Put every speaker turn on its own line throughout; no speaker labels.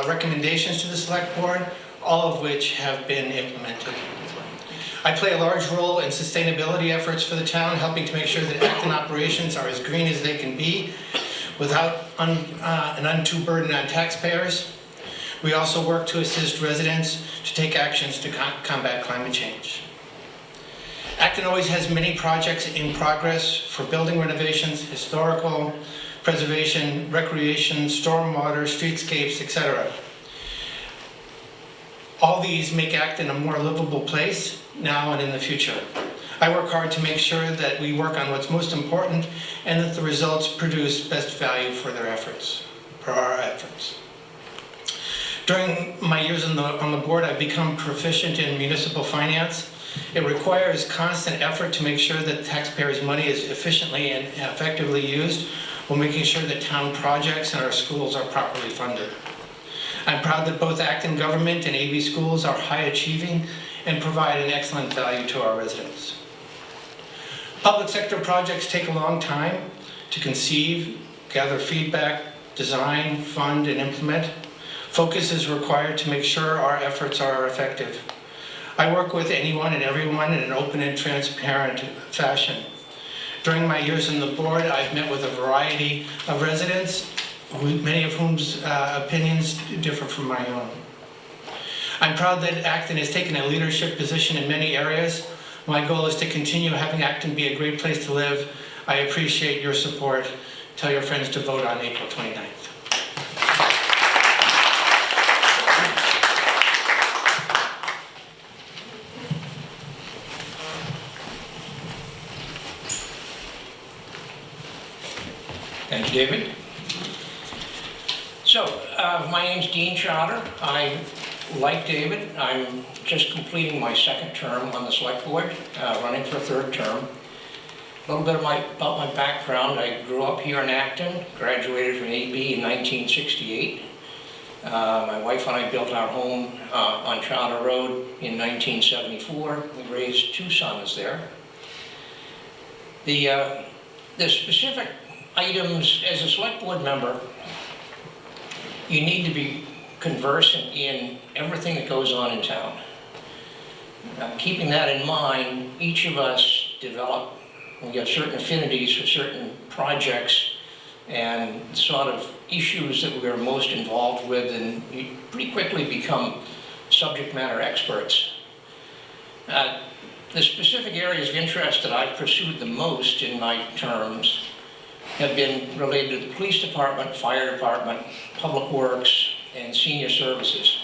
recommendations to the Select Board, all of which have been implemented. I play a large role in sustainability efforts for the town, helping to make sure that Acton operations are as green as they can be without an undue burden on taxpayers. We also work to assist residents to take actions to combat climate change. Acton always has many projects in progress for building renovations, historical preservation, recreation, stormwater, streetscapes, etc. All these make Acton a more livable place now and in the future. I work hard to make sure that we work on what's most important and that the results produce best value for our efforts. During my years on the board, I've become proficient in municipal finance. It requires constant effort to make sure that taxpayers' money is efficiently and effectively used while making sure that town projects and our schools are properly funded. I'm proud that both Acton government and AB schools are high achieving and provide an excellent value to our residents. Public sector projects take a long time to conceive, gather feedback, design, fund, and implement. Focus is required to make sure our efforts are effective. I work with anyone and everyone in an open and transparent fashion. During my years on the board, I've met with a variety of residents, many of whom's opinions differ from my own. I'm proud that Acton has taken a leadership position in many areas. My goal is to continue having Acton be a great place to live. I appreciate your support. Tell your friends to vote on April 29th.
Thank you, David. So, my name's Dean Charter. Like David, I'm just completing my second term on the Select Board, running for a third term. A little bit about my background. I grew up here in Acton, graduated from AB in 1968. My wife and I built our home on Charter Road in 1974. We raised 2 sons there. The specific items, as a Select Board member, you need to be conversant in everything that goes on in town. Keeping that in mind, each of us we have certain affinities for certain projects and sort of issues that we are most involved with, and you pretty quickly become subject matter experts. The specific areas of interest that I've pursued the most in my terms have been related to the police department, fire department, public works, and senior services.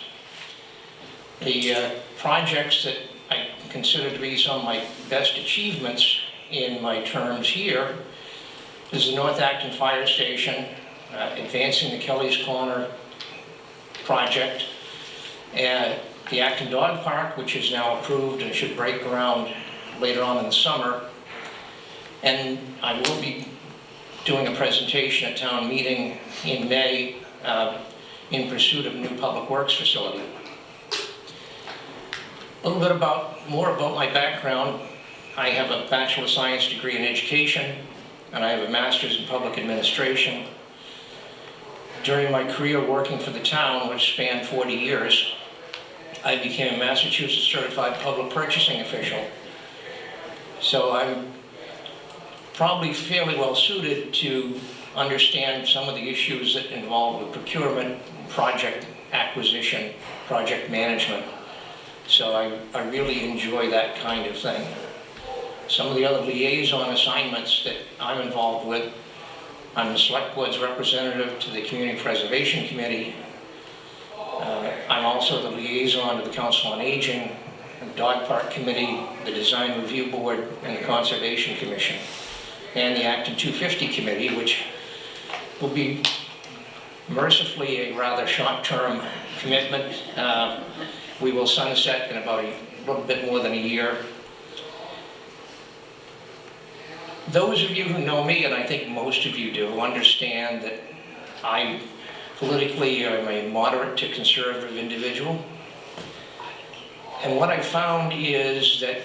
The projects that I consider to be some of my best achievements in my terms here is the North Acton Fire Station, advancing the Kelly's Corner project, and the Acton Dog Park, which is now approved and should break ground later on in the summer. And I will be doing a presentation at town meeting in May in pursuit of a new public works facility. A little bit more about my background. I have a Bachelor of Science degree in education, and I have a Master's in public administration. During my career working for the town, which spanned 40 years, I became a Massachusetts Certified Public Purchasing Official. So I'm probably fairly well suited to understand some of the issues that involve with procurement, project acquisition, project management. So I really enjoy that kind of thing. Some of the other liaison assignments that I'm involved with, I'm the Select Board's representative to the Community Preservation Committee. I'm also the liaison to the Council on Aging, the Dog Park Committee, the Design Review Board, and the Conservation Commission, and the Acton 250 Committee, which will be mercifully a rather short-term commitment. We will sunset in about a little bit more than a year. Those of you who know me, and I think most of you do, understand that I politically am a moderate to conservative individual. And what I found is that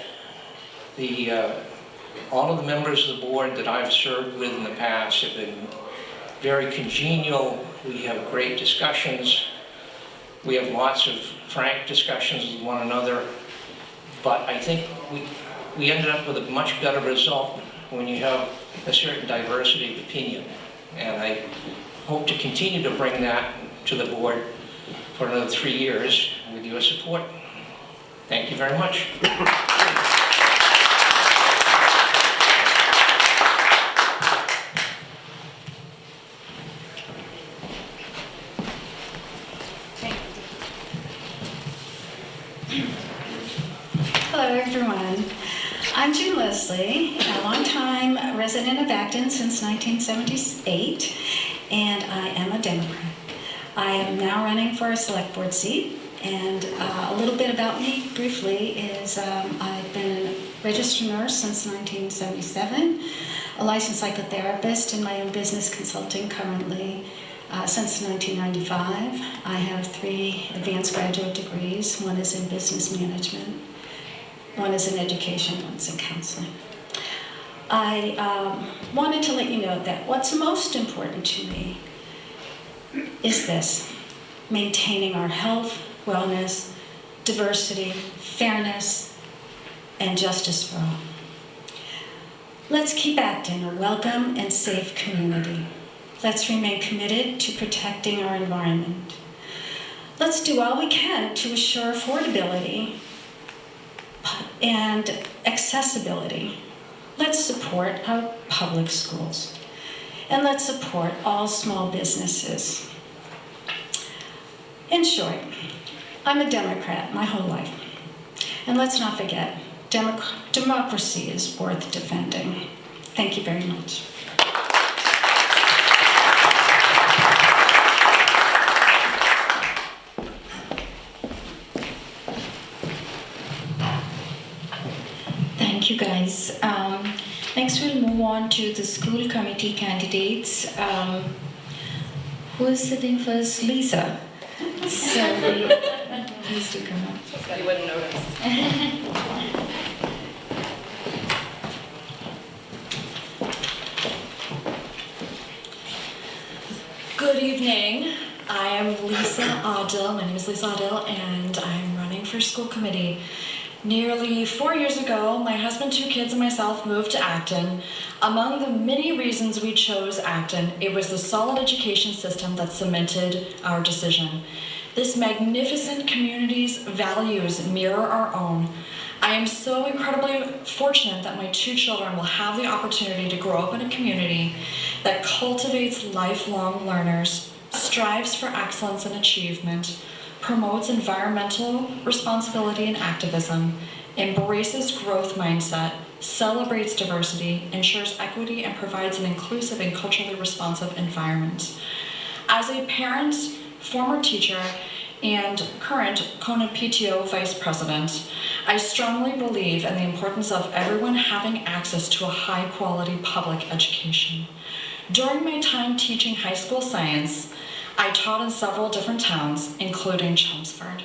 all of the members of the board that I've served with in the past have been very congenial. We have great discussions. We have lots of frank discussions with one another, but I think we ended up with a much better result when you have a certain diversity of opinion. And I hope to continue to bring that to the board for another 3 years with your support. Thank you very much.
Hello, everyone. I'm June Leslie, a longtime resident of Acton since 1978, and I am a Democrat. I am now running for a select board seat, and a little bit about me, briefly, is I've been a registered nurse since 1977, a licensed psychotherapist in my own business consulting currently since 1995. I have 3 advanced graduate degrees. One is in business management, one is in education, one's in counseling. I wanted to let you know that what's most important to me is this: maintaining our health, wellness, diversity, fairness, and justice for all. Let's keep Acton a welcome and safe community. Let's remain committed to protecting our environment. Let's do all we can to assure affordability and accessibility. Let's support our public schools. And let's support all small businesses. In short, I'm a Democrat my whole life. And let's not forget, democracy is worth defending. Thank you very much.
Thank you, guys. Next, we'll move on to the school committee candidates. Who is sitting first? Lisa. So, please do come up.
You wouldn't notice. Good evening. I am Lisa Adil. My name is Lisa Adil, and I'm running for school committee. Nearly 4 years ago, my husband, 2 kids, and myself moved to Acton. Among the many reasons we chose Acton, it was the solid education system that cemented our decision. This magnificent community's values mirror our own. I am so incredibly fortunate that my 2 children will have the opportunity to grow up in a community that cultivates lifelong learners, strives for excellence and achievement, promotes environmental responsibility and activism, embraces growth mindset, celebrates diversity, ensures equity, and provides an inclusive and culturally responsive environment. As a parent, former teacher, and current Kona PTO Vice President, I strongly believe in the importance of everyone having access to a high-quality public education. During my time teaching high school science, I taught in several different towns, including Chelmsford.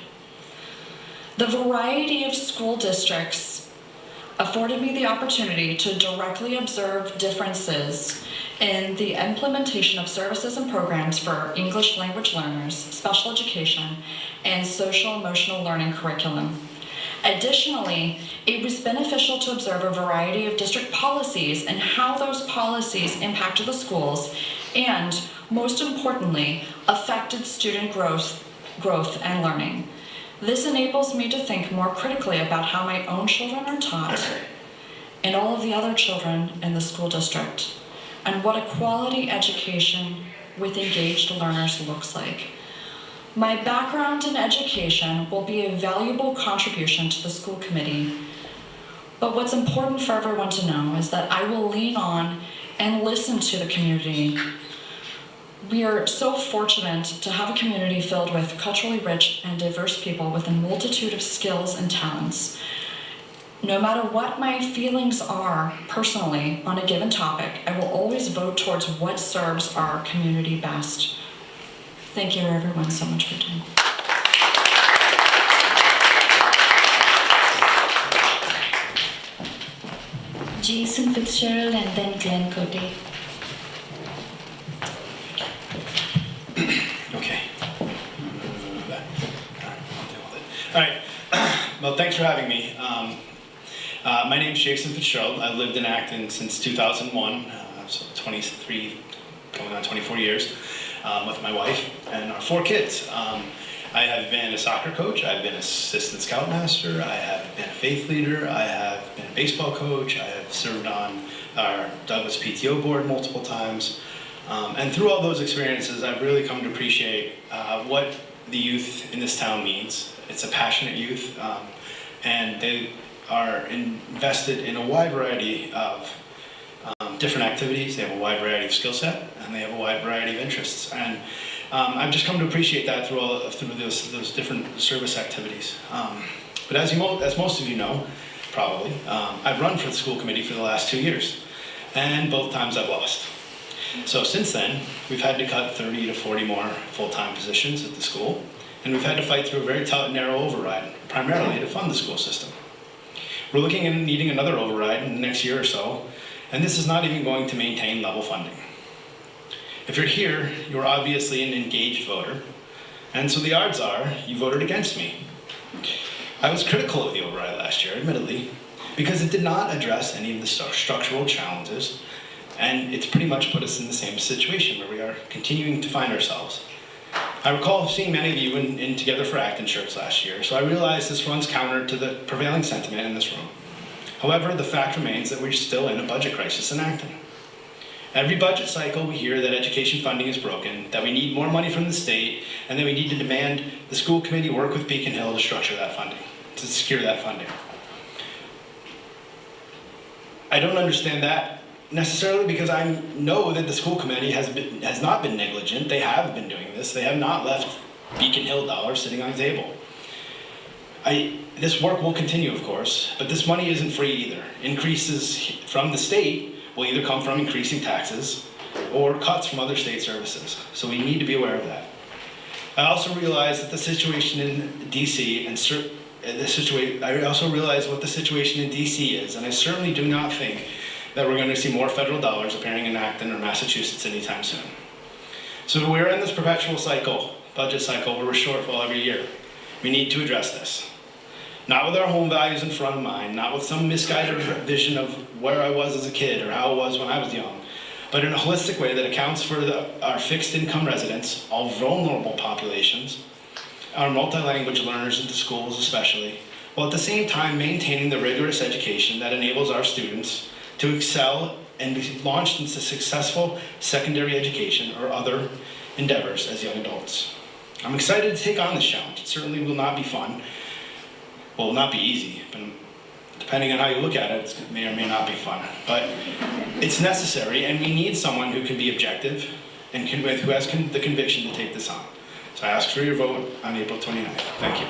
The variety of school districts afforded me the opportunity to directly observe differences in the implementation of services and programs for English language learners, special education, and social emotional learning curriculum. Additionally, it was beneficial to observe a variety of district policies and how those policies impacted the schools and, most importantly, affected student growth and learning. This enables me to think more critically about how my own children are taught and all of the other children in the school district, and what a quality education with engaged learners looks like. My background in education will be a valuable contribution to the school committee, but what's important for everyone to know is that I will lean on and listen to the community. We are so fortunate to have a community filled with culturally rich and diverse people with a multitude of skills and talents. No matter what my feelings are personally on a given topic, I will always vote towards what serves our community best. Thank you everyone so much for your time.
Jason Fitzgerald and then Glenn Cote.
Okay. All right. Well, thanks for having me. My name's Jason Fitzgerald. I've lived in Acton since 2001, so 23, going on 24 years, with my wife and our 4 kids. I have been a soccer coach. I've been assistant scoutmaster. I have been a faith leader. I have been a baseball coach. I have served on our Douglas PTO board multiple times. And through all those experiences, I've really come to appreciate what the youth in this town means. It's a passionate youth, and they are invested in a wide variety of different activities. They have a wide variety of skill set, and they have a wide variety of interests. And I've just come to appreciate that through those different service activities. But as most of you know, probably, I've run for the school committee for the last 2 years, and both times I've lost. So since then, we've had to cut 30 to 40 more full-time positions at the school, and we've had to fight through a very tough, narrow override, primarily to fund the school system. We're looking at needing another override in the next year or so, and this is not even going to maintain level funding. If you're here, you're obviously an engaged voter, and so the odds are you voted against me. I was critical of the override last year, admittedly, because it did not address any of the structural challenges, and it's pretty much put us in the same situation where we are continuing to find ourselves. I recall seeing many of you in Together for Acton shirts last year, so I realize this runs counter to the prevailing sentiment in this room. However, the fact remains that we're still in a budget crisis in Acton. Every budget cycle we hear that education funding is broken, that we need more money from the state, and that we need to demand the school committee work with Beacon Hill to structure that funding, to secure that funding. I don't understand that necessarily, because I know that the school committee has not been negligent. They have been doing this. They have not left Beacon Hill dollars sitting on the table. This work will continue, of course, but this money isn't free either. Increases from the state will either come from increasing taxes or cuts from other state services. So we need to be aware of that. I also realize that the situation in DC I also realize what the situation in DC is, and I certainly do not think that we're going to see more federal dollars appearing in Acton or Massachusetts anytime soon. So we're in this perpetual cycle, budget cycle, where we're shortfall every year. We need to address this. Not with our home values in front of mind, not with some misguided vision of where I was as a kid or how I was when I was young, but in a holistic way that accounts for our fixed income residents, all vulnerable populations, our multi-language learners in the schools especially, while at the same time maintaining the rigorous education that enables our students to excel and be launched into successful secondary education or other endeavors as young adults. I'm excited to take on this challenge. It certainly will not be fun. Well, it will not be easy, but depending on how you look at it, it may or may not be fun. But it's necessary, and we need someone who can be objective and who has the conviction to take this on. So I ask for your vote on April 29th. Thank you.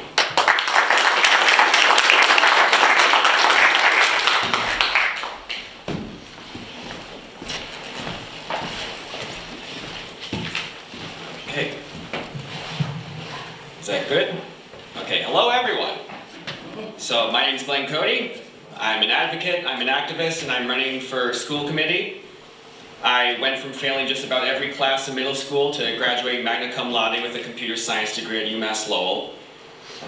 Okay. Is that good? Okay, hello everyone. So my name's Glenn Cody. I'm an advocate, I'm an activist, and I'm running for school committee. I went from failing just about every class in middle school to graduating magna cum laude with a computer science degree at UMass Lowell.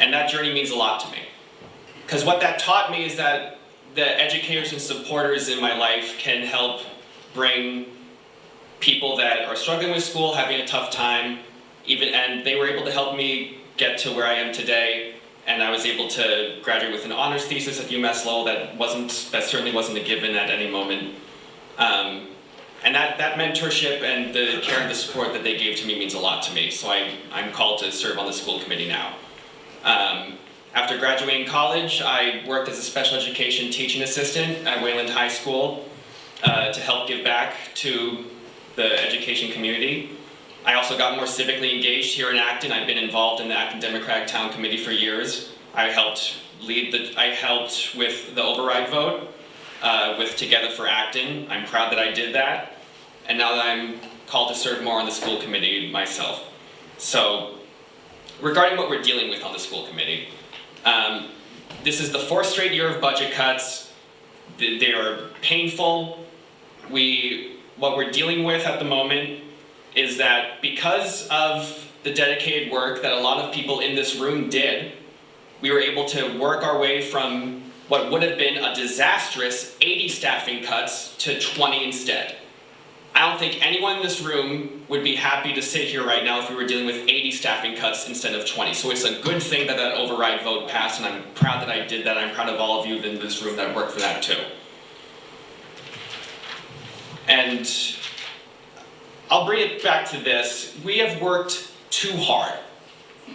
And that journey means a lot to me. Because what that taught me is that the educators and supporters in my life can help bring people that are struggling with school, having a tough time, and they were able to help me get to where I am today. And I was able to graduate with an honors thesis at UMass Lowell that certainly wasn't a given at any moment. And that mentorship and the care and the support that they gave to me means a lot to me. So I'm called to serve on the school committee now. After graduating college, I worked as a special education teaching assistant at Wayland High School to help give back to the education community. I also got more civically engaged here in Acton. I've been involved in the Acton Democratic Town Committee for years. I helped with the override vote with Together for Acton. I'm proud that I did that. And now that I'm called to serve more on the school committee myself. So, regarding what we're dealing with on the school committee, this is the 4th straight year of budget cuts. They are painful. What we're dealing with at the moment is that because of the dedicated work that a lot of people in this room did, we were able to work our way from what would have been a disastrous 80 staffing cuts to 20 instead. I don't think anyone in this room would be happy to sit here right now if we were dealing with 80 staffing cuts instead of 20. So it's a good thing that that override vote passed, and I'm proud that I did that. I'm proud of all of you in this room that worked for that too. And I'll bring it back to this. We have worked too hard.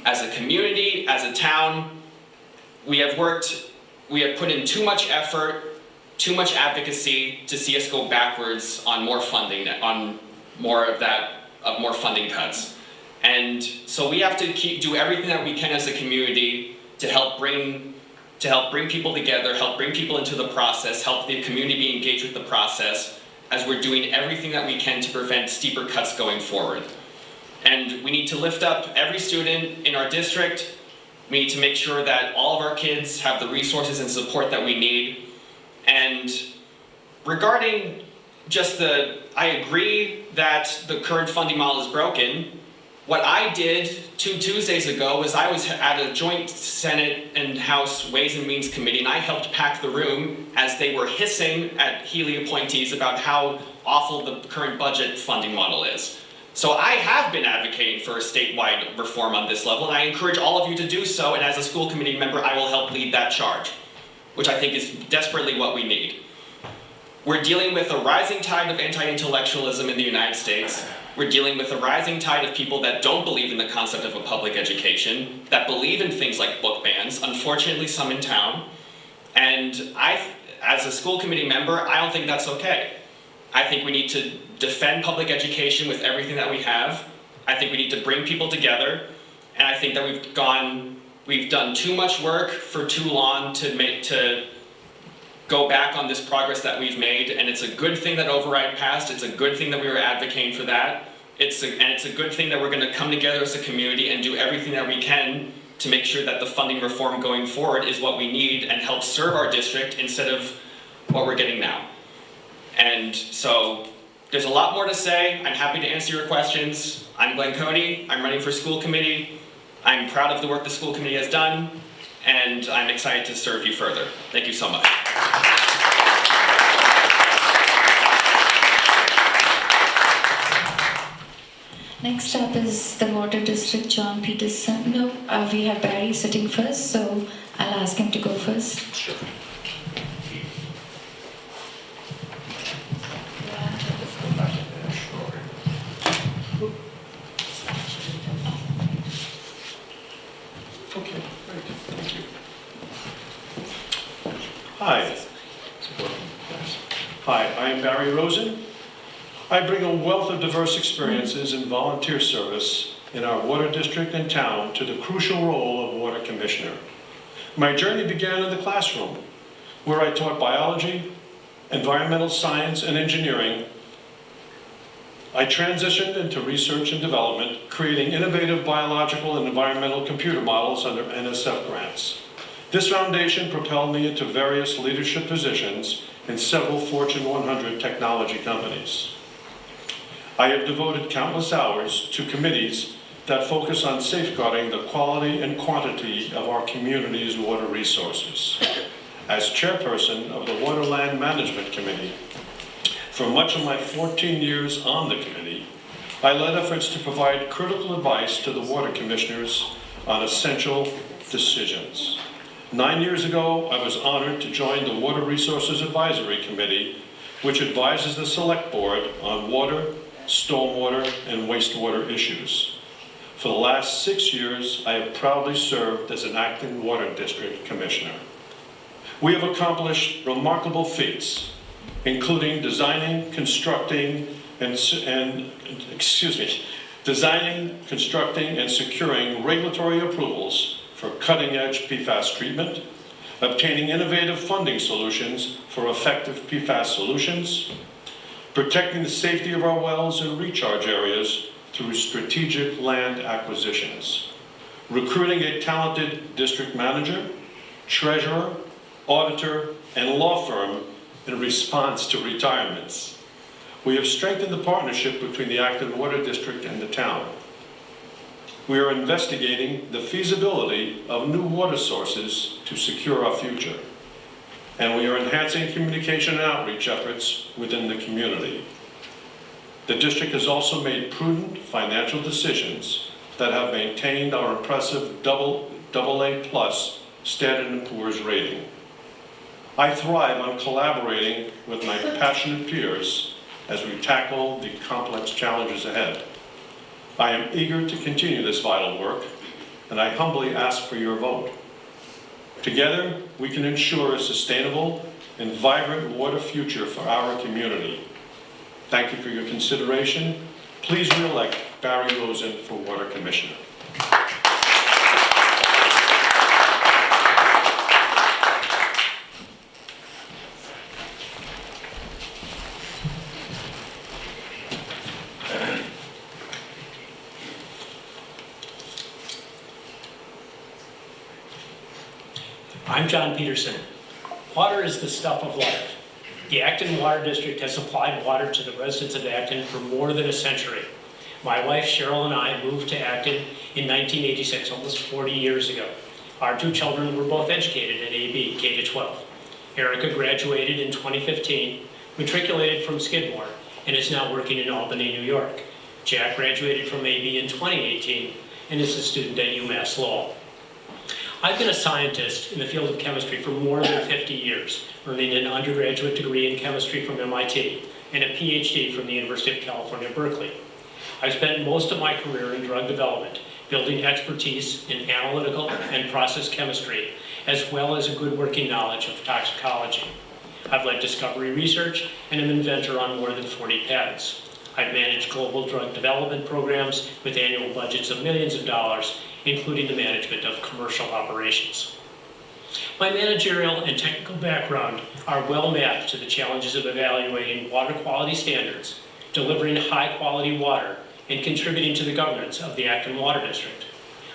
As a community, as a town, we have put in too much effort, too much advocacy to see us go backwards on more funding, on more funding cuts. And so we have to do everything that we can as a community to help bring people together, help bring people into the process, help the community be engaged with the process, as we're doing everything that we can to prevent steeper cuts going forward. And we need to lift up every student in our district. We need to make sure that all of our kids have the resources and support that we need. And regarding I agree that the current funding model is broken. What I did 2 Tuesdays ago was I was at a joint Senate and House Ways and Means Committee, and I helped pack the room as they were hissing at Healy appointees about how awful the current budget funding model is. So I have been advocating for a statewide reform on this level, and I encourage all of you to do so, and as a school committee member, I will help lead that charge, which I think is desperately what we need. We're dealing with a rising tide of anti-intellectualism in the United States. We're dealing with a rising tide of people that don't believe in the concept of a public education, that believe in things like book bans, unfortunately some in town. And as a school committee member, I don't think that's okay. I think we need to defend public education with everything that we have. I think we need to bring people together. And I think that we've done too much work for too long to go back on this progress that we've made, and it's a good thing that override passed. It's a good thing that we were advocating for that. It's a good thing that we're going to come together as a community and do everything that we can to make sure that the funding reform going forward is what we need and help serve our district instead of what we're getting now. And so there's a lot more to say. I'm happy to answer your questions. I'm Glenn Cody. I'm running for school committee. I'm proud of the work the school committee has done, and I'm excited to serve you further. Thank you so much.
Next up is the Water District, John Peterson. No, we have Barry sitting first, so I'll ask him to go first.
Sure.
Okay, great. Thank you. Hi. Hi, I am Barry Rosen. I bring a wealth of diverse experiences in volunteer service in our water district and town to the crucial role of water commissioner. My journey began in the classroom, where I taught biology, environmental science, and engineering. I transitioned into research and development, creating innovative biological and environmental computer models under NSF grants. This foundation propelled me into various leadership positions in several Fortune 100 technology companies. I have devoted countless hours to committees that focus on safeguarding the quality and quantity of our community's water resources. As chairperson of the Waterland Management Committee, for much of my 14 years on the committee, I led efforts to provide critical advice to the water commissioners on essential decisions. 9 years ago, I was honored to join the Water Resources Advisory Committee, which advises the Select Board on water, stormwater, and wastewater issues. For the last 6 years, I have proudly served as an Acton Water District Commissioner. We have accomplished remarkable feats, including designing, constructing, and securing regulatory approvals for cutting-edge PFAS treatment, obtaining innovative funding solutions for effective PFAS solutions, protecting the safety of our wells and recharge areas through strategic land acquisitions, recruiting a talented district manager, treasurer, auditor, and law firm in response to retirements. We have strengthened the partnership between the Acton Water District and the town. We are investigating the feasibility of new water sources to secure our future. And we are enhancing communication and outreach efforts within the community. The district has also made prudent financial decisions that have maintained our impressive AA+ Standard & Poor's rating. I thrive on collaborating with my passionate peers as we tackle the complex challenges ahead. I am eager to continue this vital work, and I humbly ask for your vote. Together, we can ensure a sustainable and vibrant water future for our community. Thank you for your consideration. Please re-elect Barry Rosen for Water Commissioner.
I'm John Peterson. Water is the stuff of life. The Acton Water District has supplied water to the residents of Acton for more than a century. My wife Cheryl and I moved to Acton in 1986, almost 40 years ago. Our two children were both educated at AB, K-12. Erica graduated in 2015, matriculated from Skidmore, and is now working in Albany, New York. Jack graduated from AB in 2018 and is a student at UMass Lowell. I've been a scientist in the field of chemistry for more than 50 years, earning an undergraduate degree in chemistry from MIT and a PhD from the University of California, Berkeley. I've spent most of my career in drug development, building expertise in analytical and process chemistry, as well as a good working knowledge of toxicology. I've led discovery research and am an inventor on more than 40 patents. I've managed global drug development programs with annual budgets of millions of dollars, including the management of commercial operations. My managerial and technical background are well mapped to the challenges of evaluating water quality standards, delivering high-quality water, and contributing to the governance of the Acton Water District.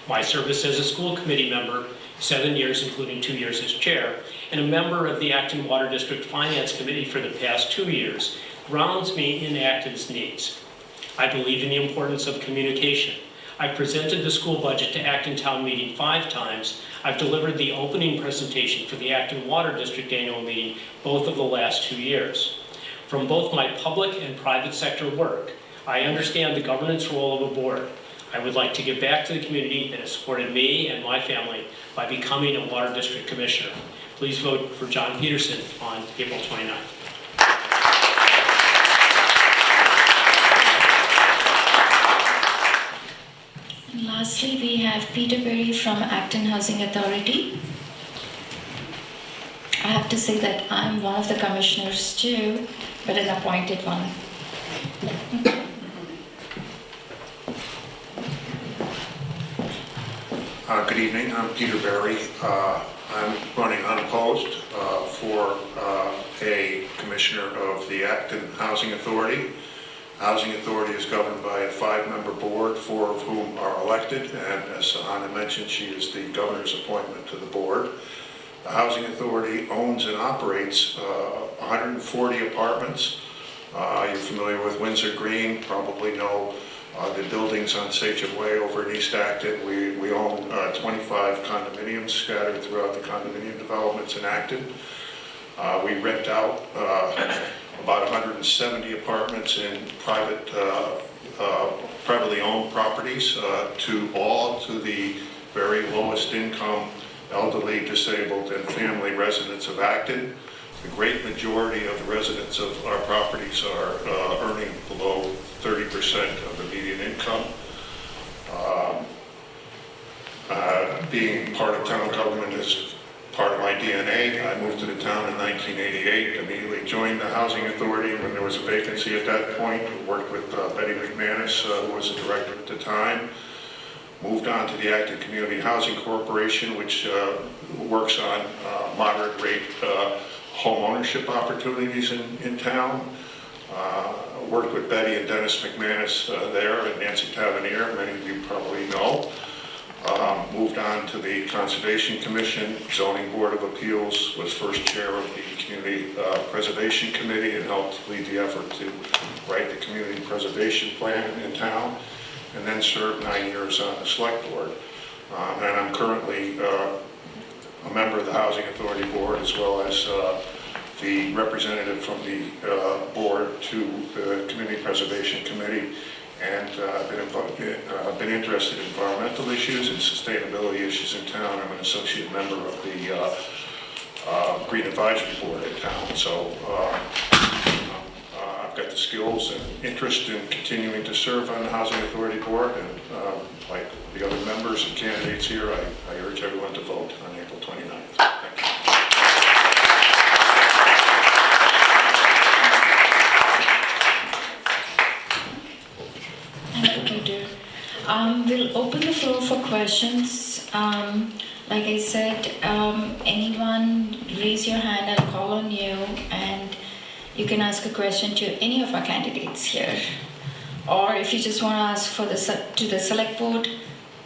My service as a school committee member, 7 years including 2 years as chair, and a member of the Acton Water District Finance Committee for the past 2 years, grounds me in Acton's needs. I believe in the importance of communication. I presented the school budget to Acton Town Meeting 5 times. I've delivered the opening presentation for the Acton Water District Annual Meeting both of the last 2 years. From both my public and private sector work, I understand the governance role of a board. I would like to give back to the community that has supported me and my family by becoming a Water District Commissioner. Please vote for John Peterson on April 29th.
And lastly, we have Peter Berry from Acton Housing Authority. I have to say that I'm one of the commissioners too, but an appointed one.
Good evening, I'm Peter Berry. I'm running unopposed for a commissioner of the Acton Housing Authority. Housing Authority is governed by a 5-member board, 4 of whom are elected, and as Anna mentioned, she is the governor's appointment to the board. The Housing Authority owns and operates 140 apartments. You're familiar with Windsor Green, probably know the buildings on Sachem Way over in East Acton. We own 25 condominiums scattered throughout the condominium developments in Acton. We rent out about 170 apartments in privately owned properties to the very lowest income elderly, disabled, and family residents of Acton. The great majority of the residents of our properties are earning below 30% of the median income. Being part of town government is part of my DNA. I moved to the town in 1988, immediately joined the Housing Authority when there was a vacancy at that point. Worked with Betty McManus, who was the director at the time. Moved on to the Acton Community Housing Corporation, which works on moderate rate home ownership opportunities in town. Worked with Betty and Dennis McManus there, and Nancy Tavernier, many of you probably know. Moved on to the Conservation Commission, Zoning Board of Appeals, was first chair of the Community Preservation Committee and helped lead the effort to write the Community Preservation Plan in town. and then served 9 years on the select board. And I'm currently a member of the Housing Authority Board, as well as the representative from the board to the Community Preservation Committee. And I've been interested in environmental issues and sustainability issues in town. I'm an associate member of the Green Advisory Board in town. So I've got the skills and interest in continuing to serve on the Housing Authority Board. And like the other members and candidates here, I urge everyone to vote on April 29th. Thank you.
Thank you, Peter. We'll open the floor for questions. Like I said, anyone raise your hand, I'll call on you, and you can ask a question to any of our candidates here. Or if you just want to ask to the select board,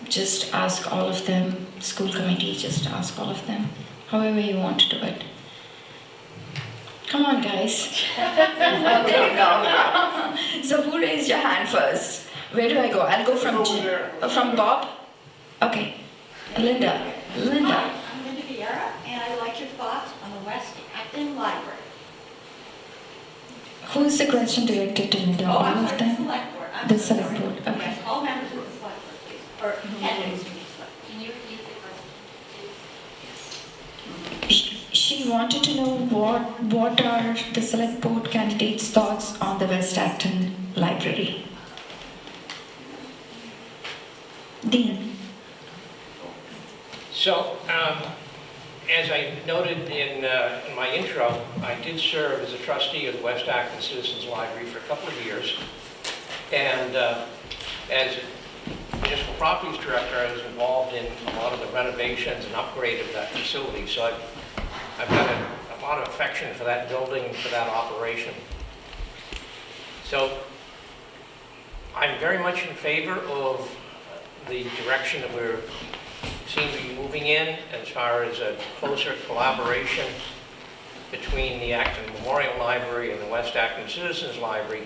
just ask all of them. School committee, just ask all of them. However you want to do it. Come on, guys. Oh, there you go. So who raised your hand first? Where do I go? I'll go from Bob. Okay, Linda.
I'm Linda Vieira, and I'd like your thoughts on the West Acton Library.
Who is the question directed to, Linda? All
I'm
of
sorry, the
them?
select board.
The select board, okay.
Yes, all members of the select board, please, or candidates from the select. Can you repeat the question?
She wanted to know what are the select board candidates' thoughts on the West Acton Library. Dean.
So, as I noted in my intro, I did serve as a trustee of the West Acton Citizens Library for a couple of years. And as municipal properties director, I was involved in a lot of the renovations and upgrade of that facility. So I've got a lot of affection for that building, for that operation. So I'm very much in favor of the direction that we seem to be moving in as far as a closer collaboration between the Acton Memorial Library and the West Acton Citizens Library,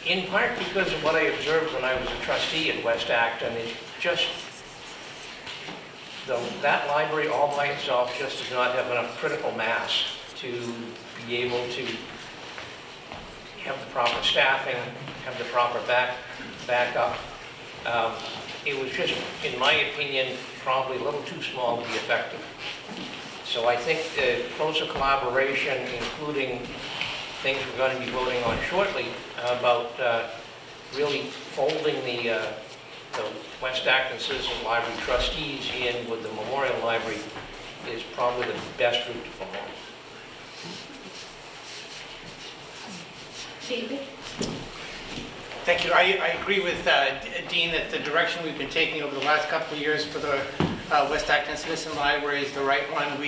in part because of what I observed when I was a trustee at West Acton. It's just, that library all by itself just does not have enough critical mass to be able to have the proper staffing, have the proper backup. It was just, in my opinion, probably a little too small to be effective. So I think closer collaboration, including things we're going to be voting on shortly, about really folding the West Acton Citizens Library trustees in with the Memorial Library is probably the best route to follow.
David?
Thank you. I agree with Dean that the direction we've been taking over the last couple of years for the West Acton Citizen Library is the right one.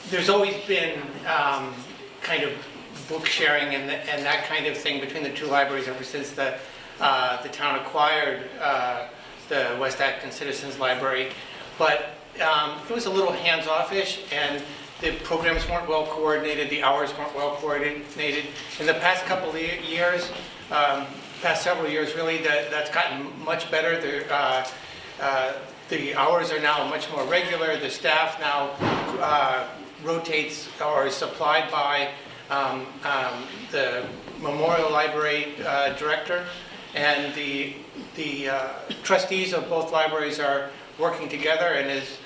There's always been kind of book sharing and that kind of thing between the two libraries ever since the town acquired the West Acton Citizens Library. But it was a little hands-off-ish, and the programs weren't well coordinated, the hours weren't well coordinated. In the past couple of years, past several years really, that's gotten much better. The hours are now much more regular. The staff now rotates or is supplied by the Memorial Library director, and the trustees of both libraries are working together, and as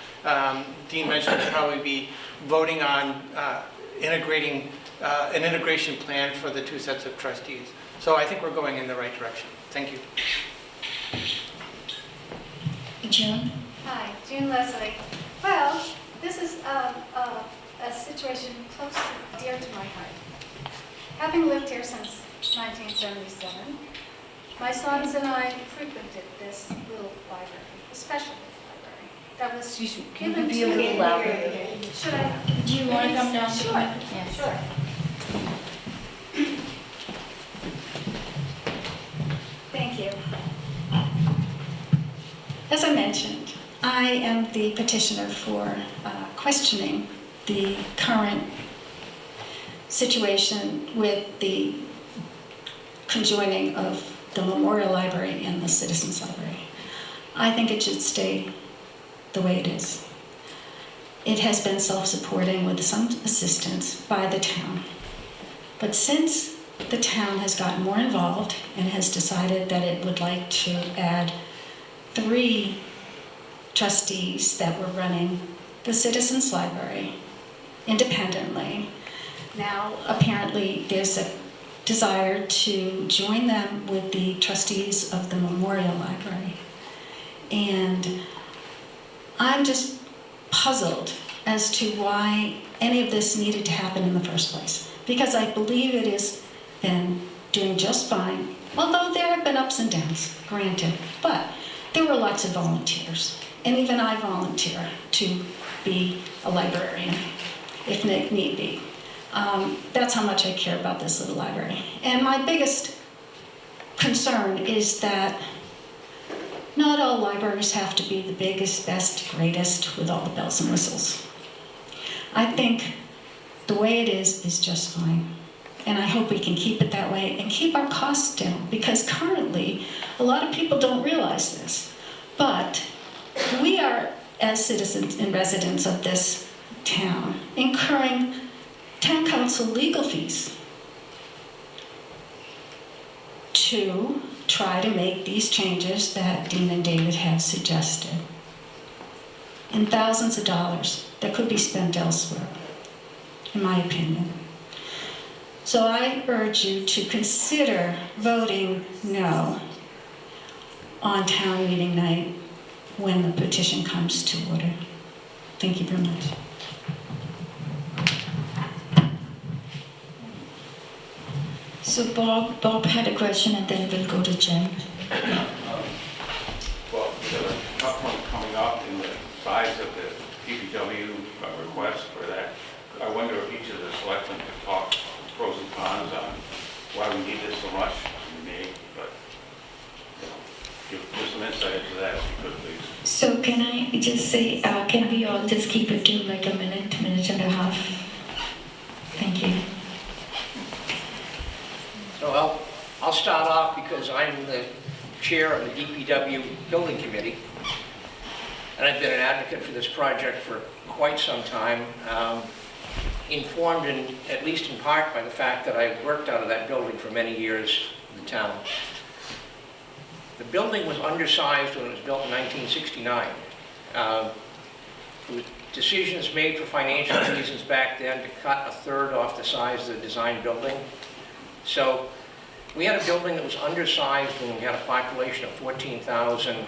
Dean mentioned, we'll probably be voting on integrating an integration plan for the two sets of trustees. So I think we're going in the right direction. Thank you.
June?
Hi, June Leslie. Well, this is a situation close and dear to my heart. Having lived here since 1977, my sons and I frequented this little library, a special library that was given to me. Should I?
Do you want to come down?
Sure.
Yes.
Sure. Thank you.
As I mentioned, I am the petitioner for questioning the current situation with the conjoining of the Memorial Library and the Citizens Library. I think it should stay the way it is. It has been self-supporting with some assistance by the town. But since the town has gotten more involved and has decided that it would like to add 3 trustees that were running the Citizens Library independently, now apparently there's a desire to join them with the trustees of the Memorial Library. And I'm just puzzled as to why any of this needed to happen in the first place. Because I believe it has been doing just fine, although there have been ups and downs, granted. But there were lots of volunteers, and even I volunteer to be a librarian, if need be. That's how much I care about this little library. And my biggest concern is that not all libraries have to be the biggest, best, greatest with all the bells and whistles. I think the way it is just fine. And I hope we can keep it that way and keep our costs down, because currently a lot of people don't realize this. But we are, as citizens and residents of this town, incurring town council legal fees to try to make these changes that Dean and David have suggested. And thousands of dollars that could be spent elsewhere, in my opinion. So I urge you to consider voting no on town meeting night when the petition comes to order. Thank you very much.
So Bob had a question, and then we'll go to Jen.
Well, there's a tough one coming up in the size of the DPW request for that. I wonder if each of the selectmen could talk pros and cons on why we need this so much. We may, but give some insight into that if you could, please.
So can I just say, can we all just keep it to like a minute and a half? Thank you.
So I'll start off because I'm the chair of the DPW Building Committee, and I've been an advocate for this project for quite some time, informed at least in part by the fact that I worked out of that building for many years in the town. The building was undersized when it was built in 1969. There were decisions made for financial reasons back then to cut 1/3 off the size of the design building. So we had a building that was undersized when we had a population of 14,000,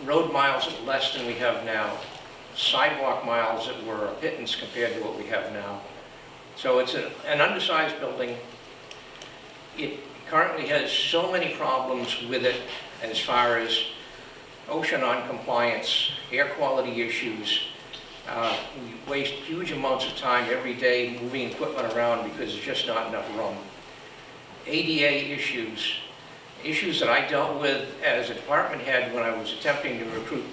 road miles less than we have now, sidewalk miles that were a pittance compared to what we have now. So it's an undersized building. It currently has so many problems with it as far as OSHA non-compliance, air quality issues. We waste huge amounts of time every day moving equipment around because there's just not enough room. ADA issues that I dealt with as a department head when I was attempting to recruit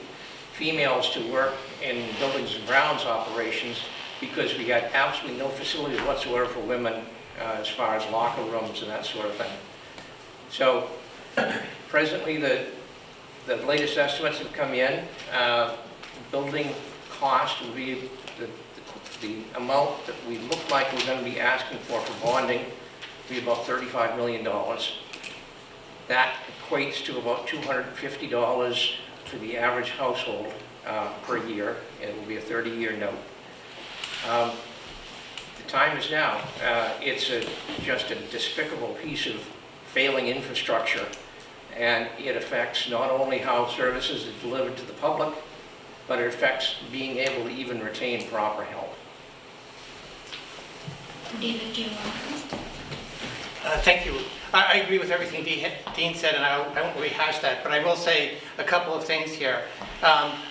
females to work in buildings and grounds operations, because we had absolutely no facilities whatsoever for women as far as locker rooms and that sort of thing. So presently the latest estimates have come in. Building cost will be the amount that we look like we're going to be asking for bonding will be about $35 million. That equates to about $250 for the average household per year. It will be a 30-year note. The time is now. It's just a despicable piece of failing infrastructure, and it affects not only how services are delivered to the public, but it affects being able to even retain proper help.
David, do you want to?
Thank you. I agree with everything Dean said, and I won't rehash that, but I will say a couple of things here.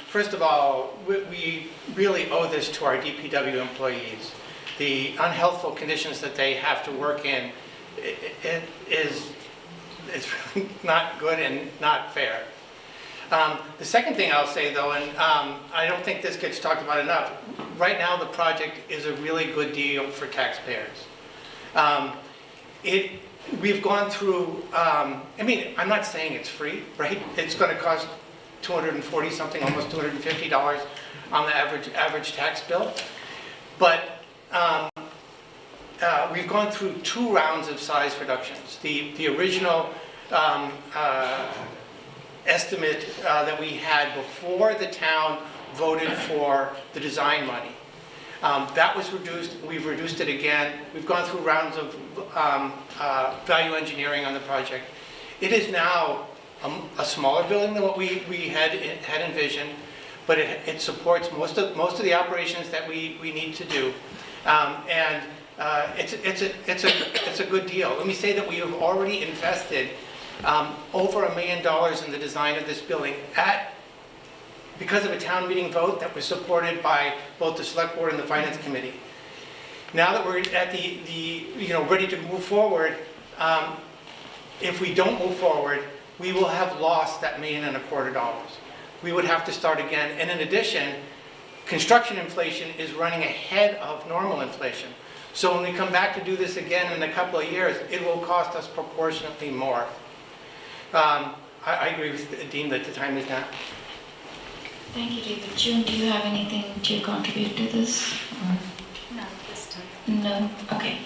First of all, we really owe this to our DPW employees. The unhealthful conditions that they have to work in, it's really not good and not fair. The second thing I'll say, though, and I don't think this gets talked about enough, right now the project is a really good deal for taxpayers. We've gone through, I mean, I'm not saying it's free, right? It's going to cost $240 something, almost $250 on the average tax bill. But we've gone through 2 rounds of size reductions. The original estimate that we had before the town voted for the design money. That was reduced. We've reduced it again. We've gone through rounds of value engineering on the project. It is now a smaller building than what we had envisioned, but it supports most of the operations that we need to do, and it's a good deal. Let me say that we have already invested over $1 million in the design of this building because of a town meeting vote that was supported by both the select board and the finance committee. Now that we're at ready to move forward, if we don't move forward, we will have lost that $1.25 million. We would have to start again. And in addition, construction inflation is running ahead of normal inflation. So when we come back to do this again in a couple of years, it will cost us proportionately more. I agree with Dean that the time is now.
Thank you, David. June, do you have anything to contribute to this? Or?
No, this time.
No? Okay.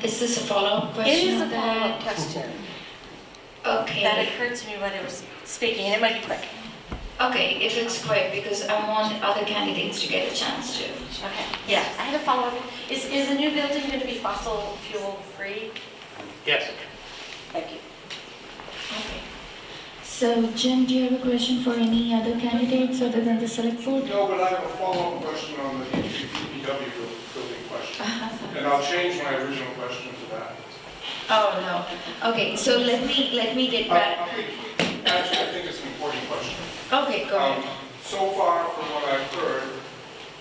Is this a follow-up question?
It is a
on that?
follow-up question
Okay.
that occurred to me when it was speaking, and it might be quick.
Okay, if it's quick, because I want other candidates to get a chance to.
Okay, yeah, I had a follow-up. Is the new building going to be fossil fuel free?
Yes.
Thank you.
Okay. So, Jim, do you have a question for any other candidates other than the select board?
No, but I have a follow-up question on the DPW building question. And I'll change my original question to that.
Oh, no. Okay, so let me get back.
Actually, I think it's an important question.
Okay, go ahead.
So far, from what I've heard,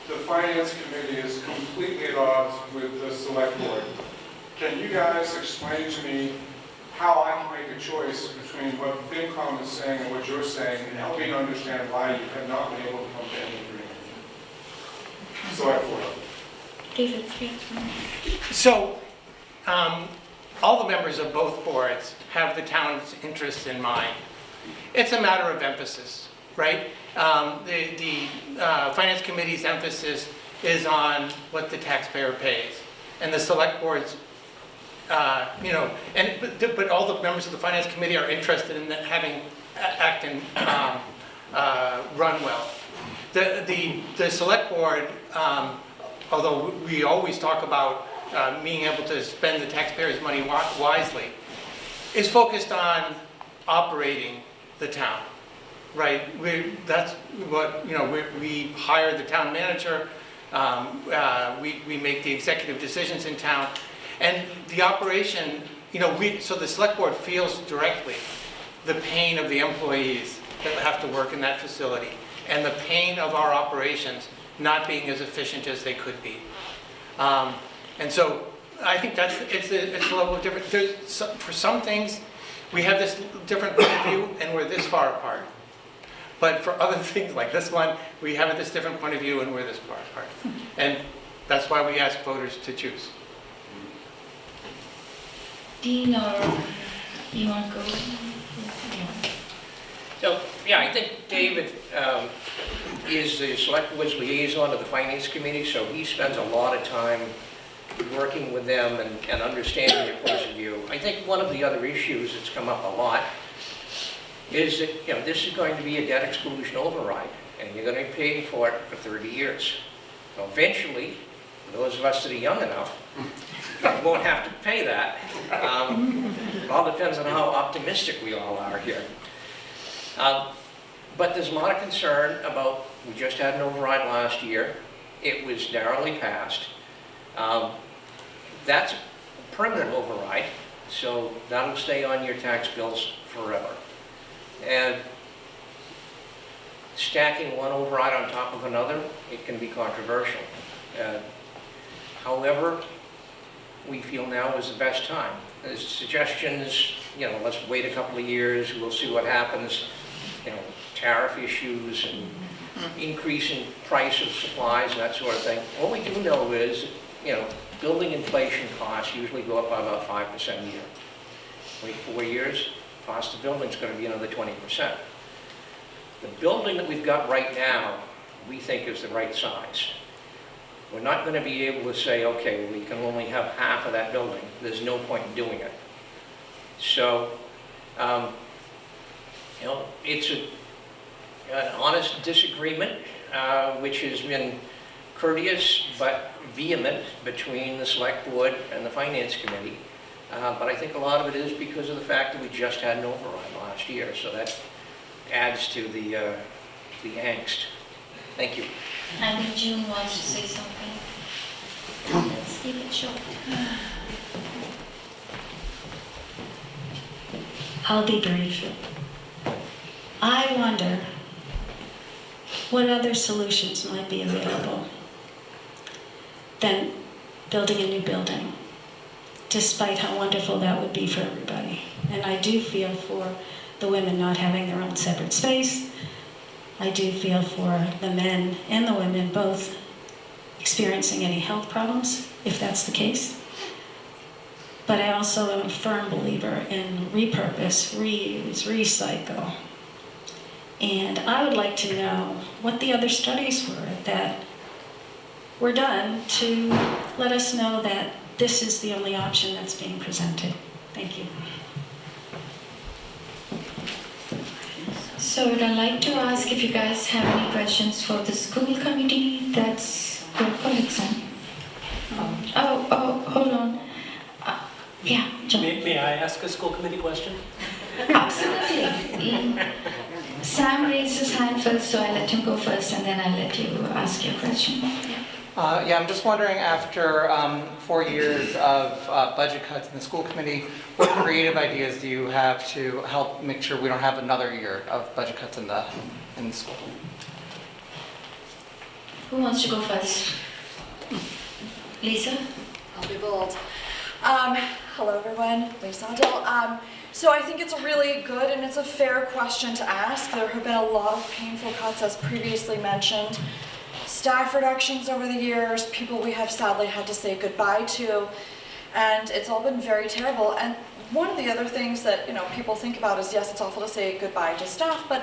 the finance committee is completely at odds with the select board. Can you guys explain to me how I can make a choice between what FinCom is saying and what you're saying, and help me to understand why you have not been able to come to any agreement? Select board.
David,
So, all the members of both boards have the town's interests in mind. It's a matter of emphasis, right? The Finance Committee's emphasis is on what the taxpayer pays, and the select board's, but all the members of the Finance Committee are interested in having Acton run well. The select board, although we always talk about being able to spend the taxpayers' money wisely, is focused on operating the town, right? That's what, we hire the town manager, we make the executive decisions in town, and the operation, so the select board feels directly the pain of the employees that have to work in that facility, and the pain of our operations not being as efficient as they could be. And so I think it's a level of difference. For some things, we have this different point of view and we're this far apart. But for other things like this one, we have this different point of view and we're this far apart. And that's why we ask voters to choose.
Dean, or you want to go?
So, yeah, I think David is the select board's liaison to the finance committee, so he spends a lot of time working with them and understanding their points of view. I think one of the other issues that's come up a lot is that, this is going to be a debt exclusion override, and you're going to be paying for it for 30 years. So eventually, for those of us that are young enough, won't have to pay that. It all depends on how optimistic we all are here. But there's a lot of concern about, we just had an override last year. It was narrowly passed. That's a permanent override, so that'll stay on your tax bills forever. And stacking one override on top of another, it can be controversial. However, we feel now is the best time. The suggestion is, let's wait a couple of years, we'll see what happens. Tariff issues and increase in price of supplies and that sort of thing. What we do know is, building inflation costs usually go up by about 5% a year. Wait 4 years, cost of building's going to be another 20%. The building that we've got right now, we think is the right size. We're not going to be able to say, okay, we can only have half of that building. There's no point in doing it. So, it's an honest disagreement, which has been courteous but vehement between the select board and the finance committee. But I think a lot of it is because of the fact that we just had an override last year, so that adds to the angst. Thank you.
I think June wants to say something. Let's keep it short.
I'll be brief. I wonder what other solutions might be available than building a new building, despite how wonderful that would be for everybody. And I do feel for the women not having their own separate space. I do feel for the men and the women both experiencing any health problems, if that's the case. But I also am a firm believer in repurpose, reuse, recycle. And I would like to know what the other studies were that were done to let us know that this is the only option that's being presented. Thank you.
So would I like to ask if you guys have any questions for the school committee? That's your colleague, son. Oh, hold on. Yeah, John.
May I ask a school committee question?
Absolutely. Sam raised his hand first, so I let him go first, and then I let you ask your question.
Yeah, I'm just wondering, after 4 years of budget cuts in the school committee, what creative ideas do you have to help make sure we don't have another year of budget cuts in the school?
Who wants to go first? Lisa?
I'll be bold. Hello everyone, Lisa Adil. So I think it's a really good and it's a fair question to ask. There have been a lot of painful cuts, as previously mentioned. Staff reductions over the years, people we have sadly had to say goodbye to, and it's all been very terrible. And one of the other things that people think about is, yes, it's awful to say goodbye to staff, but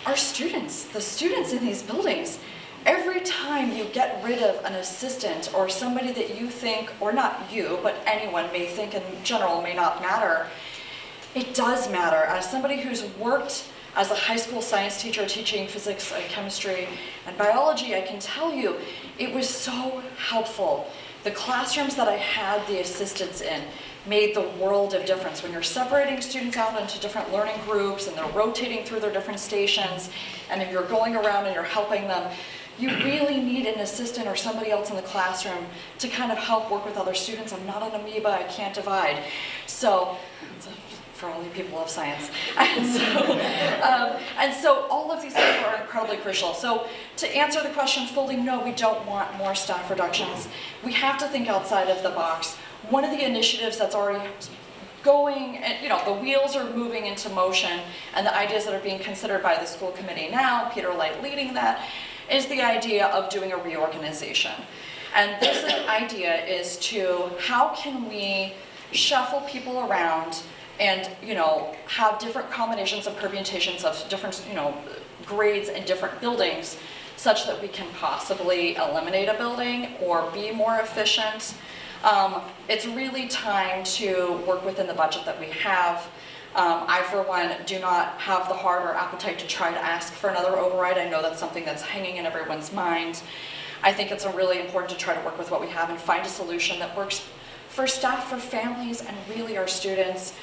our students, the students in these buildings, every time you get rid of an assistant or somebody that you think, or not you, but anyone may think in general may not matter, it does matter. As somebody who's worked as a high school science teacher teaching physics and chemistry and biology, I can tell you it was so helpful. The classrooms that I had the assistants in made the world of difference. When you're separating students out into different learning groups and they're rotating through their different stations, and if you're going around and you're helping them, you really need an assistant or somebody else in the classroom to kind of help work with other students. I'm not an amoeba, I can't divide. So, for all you people of science. And so all of these people are incredibly crucial. So to answer the question fully, no, we don't want more staff reductions. We have to think outside of the box. One of the initiatives that's already going, and the wheels are moving into motion, and the ideas that are being considered by the school committee now, Peter Light leading that, is the idea of doing a reorganization. And this idea is to, how can we shuffle people around and have different combinations and permutations of different grades in different buildings, such that we can possibly eliminate a building or be more efficient. It's really time to work within the budget that we have. I, for one, do not have the heart or appetite to try to ask for another override. I know that's something that's hanging in everyone's mind. I think it's really important to try to work with what we have and find a solution that works for staff, for families, and really our students,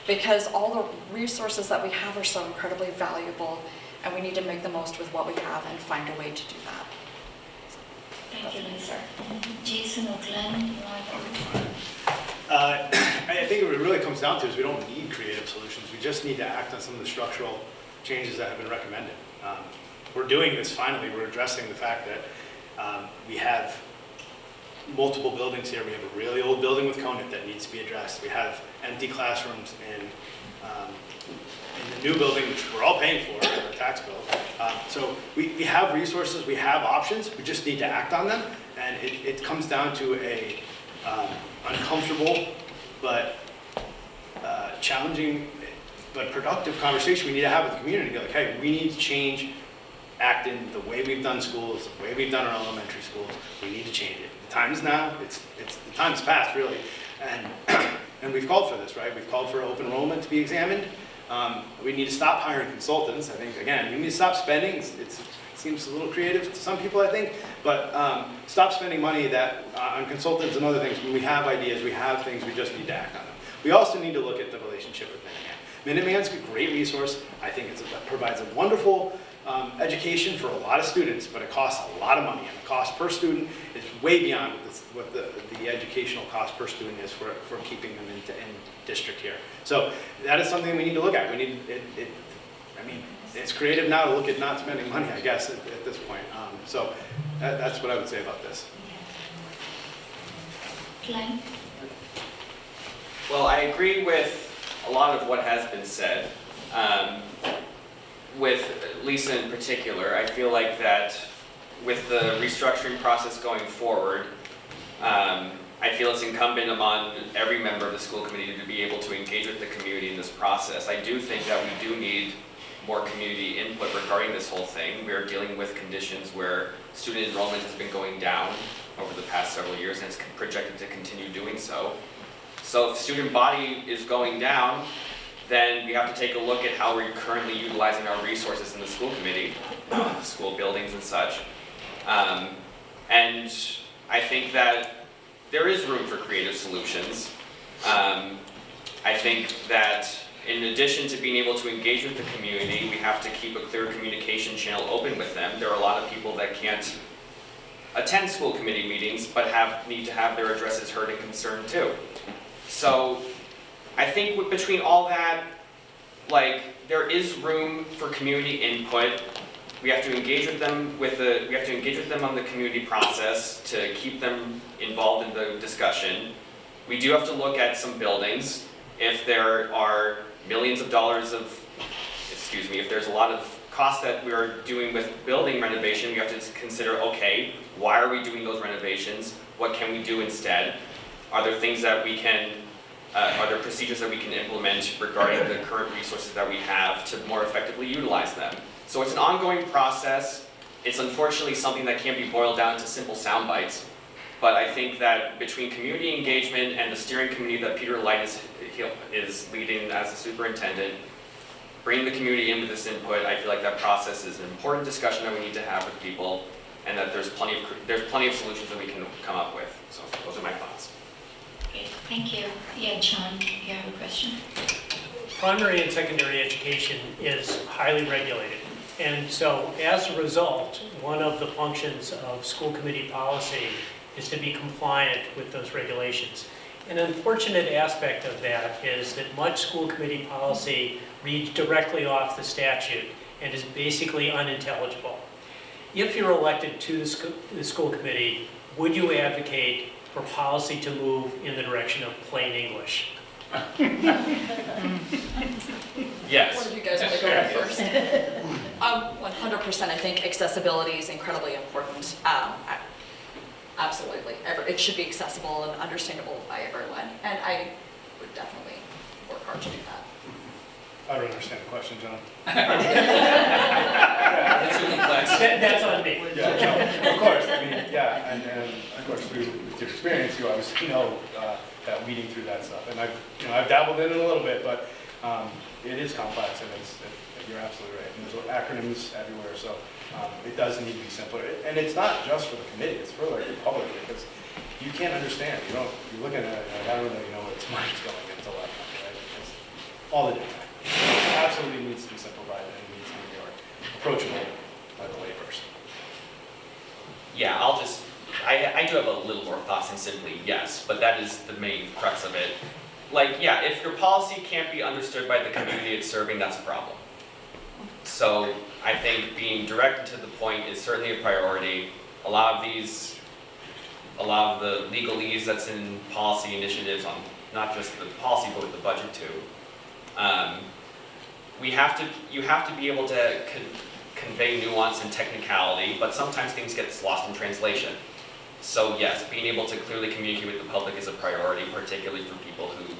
because all the resources that we have are so incredibly valuable, and we need to make the most with what we have and find a way to do that.
Thank you, Lisa. Jason or Glenn, you want
I think what it really comes down to is we don't need creative solutions. We just need to act on some of the structural changes that have been recommended. We're doing this finally. We're addressing the fact that we have multiple buildings here. We have a really old building with Conant that needs to be addressed. We have empty classrooms in the new building, which we're all paying for, our tax bill. So we have resources, we have options, we just need to act on them. And it comes down to a uncomfortable, but challenging, but productive conversation we need to have with the community. Be like, hey, we need to change Acton, the way we've done schools, the way we've done our elementary schools. We need to change it. The time is now. It's the time's passed, really, and and we've called for this, right? We've called for open enrollment to be examined. We need to stop hiring consultants. I think, again, we need to stop spending. It seems a little creative to some people, I think, but stop spending money on consultants and other things when we have ideas, we have things, we just need to act on them. We also need to look at the relationship with Minuteman. Minuteman's a great resource. I think it provides a wonderful education for a lot of students, but it costs a lot of money, and the cost per student is way beyond what the educational cost per student is for keeping them in district here. So that is something we need to look at. We need I mean, it's creative now to look at not spending money, I guess, at this point. So that's what I would say about this.
Glenn?
Well, I agree with a lot of what has been said. With Lisa in particular, I feel like that with the restructuring process going forward, I feel it's incumbent upon every member of the school committee to be able to engage with the community in this process. I do think that we do need more community input regarding this whole thing. We are dealing with conditions where student enrollment has been going down over the past several years, and it's projected to continue doing so. So if student body is going down, then we have to take a look at how we're currently utilizing our resources in the school committee, school buildings and such. And I think that there is room for creative solutions. I think that in addition to being able to engage with the community, we have to keep a clear communication channel open with them. There are a lot of people that can't attend school committee meetings, but need to have their addresses heard and concerned too. So I think between all that, like, there is room for community input. We have to engage with them on the community process to keep them involved in the discussion. We do have to look at some buildings. If there are millions of dollars if there's a lot of costs that we are doing with building renovation, we have to consider, okay, why are we doing those renovations? What can we do instead? Are there things that we can are there procedures that we can implement regarding the current resources that we have to more effectively utilize them? So it's an ongoing process. It's unfortunately something that can't be boiled down to simple sound bites. But I think that between community engagement and the steering committee that Peter Light is leading as the superintendent, bringing the community in with this input, I feel like that process is an important discussion that we need to have with people, and that there's plenty of solutions that we can come up with. So those are my thoughts.
Okay, thank you. Yeah, John, you have a question?
Primary and secondary education is highly regulated. And so as a result, one of the functions of school committee policy is to be compliant with those regulations. An unfortunate aspect of that is that much school committee policy reads directly off the statute and is basically unintelligible. If you're elected to the school committee, would you advocate for policy to move in the direction of plain English?
Yes.
One of you guys want to go first? 100%. I think accessibility is incredibly important. Absolutely. It should be accessible and understandable by everyone. And I would definitely work hard to do that.
I don't understand the question, John.
It's too complex.
That's on me.
Yeah, no, of course. I mean, yeah, and of course, with your experience, you obviously know that weeding through that stuff. And I've dabbled in it a little bit, but it is complex, and you're absolutely right. And there's acronyms everywhere, so it does need to be simpler. And it's not just for the committee; it's for like the public, because you can't understand. You're looking at it, and I don't really know where its money's going into life, right? It's all the time. It absolutely needs to be simplified, and it needs to be more approachable by the layperson.
Yeah, I do have a little more thoughts than simply yes, but that is the main crux of it. Like, yeah, if your policy can't be understood by the community it's serving, that's a problem. So I think being direct to the point is certainly a priority. A lot of the legalese that's in policy initiatives on not just the policy but with the budget too. You have to be able to convey nuance and technicality, but sometimes things get lost in translation. So yes, being able to clearly communicate with the public is a priority, particularly for people who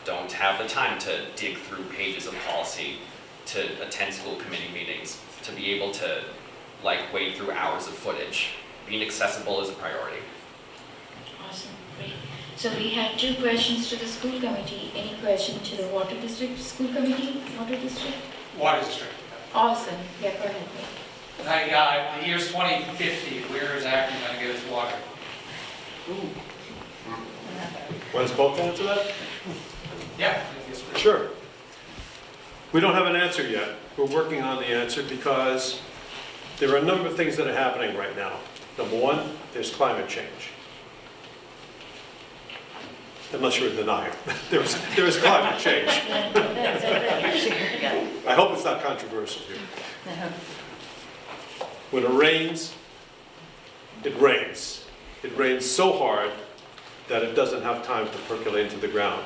don't have the time to dig through pages of policy, to attend school committee meetings, to be able to wade through hours of footage. Being accessible is a priority.
Awesome, great. So we have 2 questions to the school committee. Any question to the water district, school committee, water district?
Water district.
Awesome, yeah, go ahead.
The year's 2050, where is Acton going to get its water?
Want us both to answer that?
Yeah.
Sure. We don't have an answer yet. We're working on the answer because there are a number of things that are happening right now. Number one, there's climate change. Unless you're a denier. there is climate change. I hope it's not controversial here. When it rains, it rains. It rains so hard that it doesn't have time to percolate into the ground.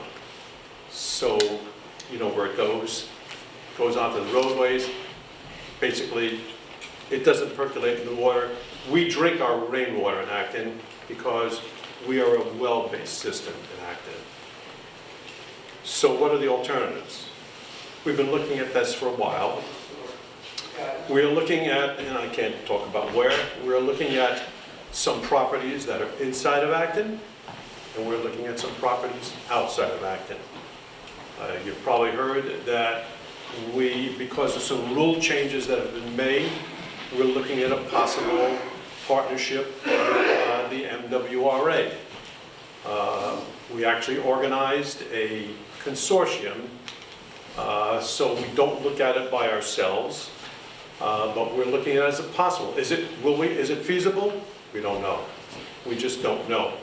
So, you know where it goes. It goes onto the roadways. Basically, it doesn't percolate in the water. We drink our rainwater in Acton because we are a well-based system in Acton. So what are the alternatives? We've been looking at this for a while. We're looking at, and I can't talk about where, we're looking at some properties that are inside of Acton, and we're looking at some properties outside of Acton. You've probably heard that because of some rule changes that have been made, we're looking at a possible partnership with the MWRA. We actually organized a consortium, so we don't look at it by ourselves, but we're looking at it as a possible. Is it feasible? We don't know. We just don't know.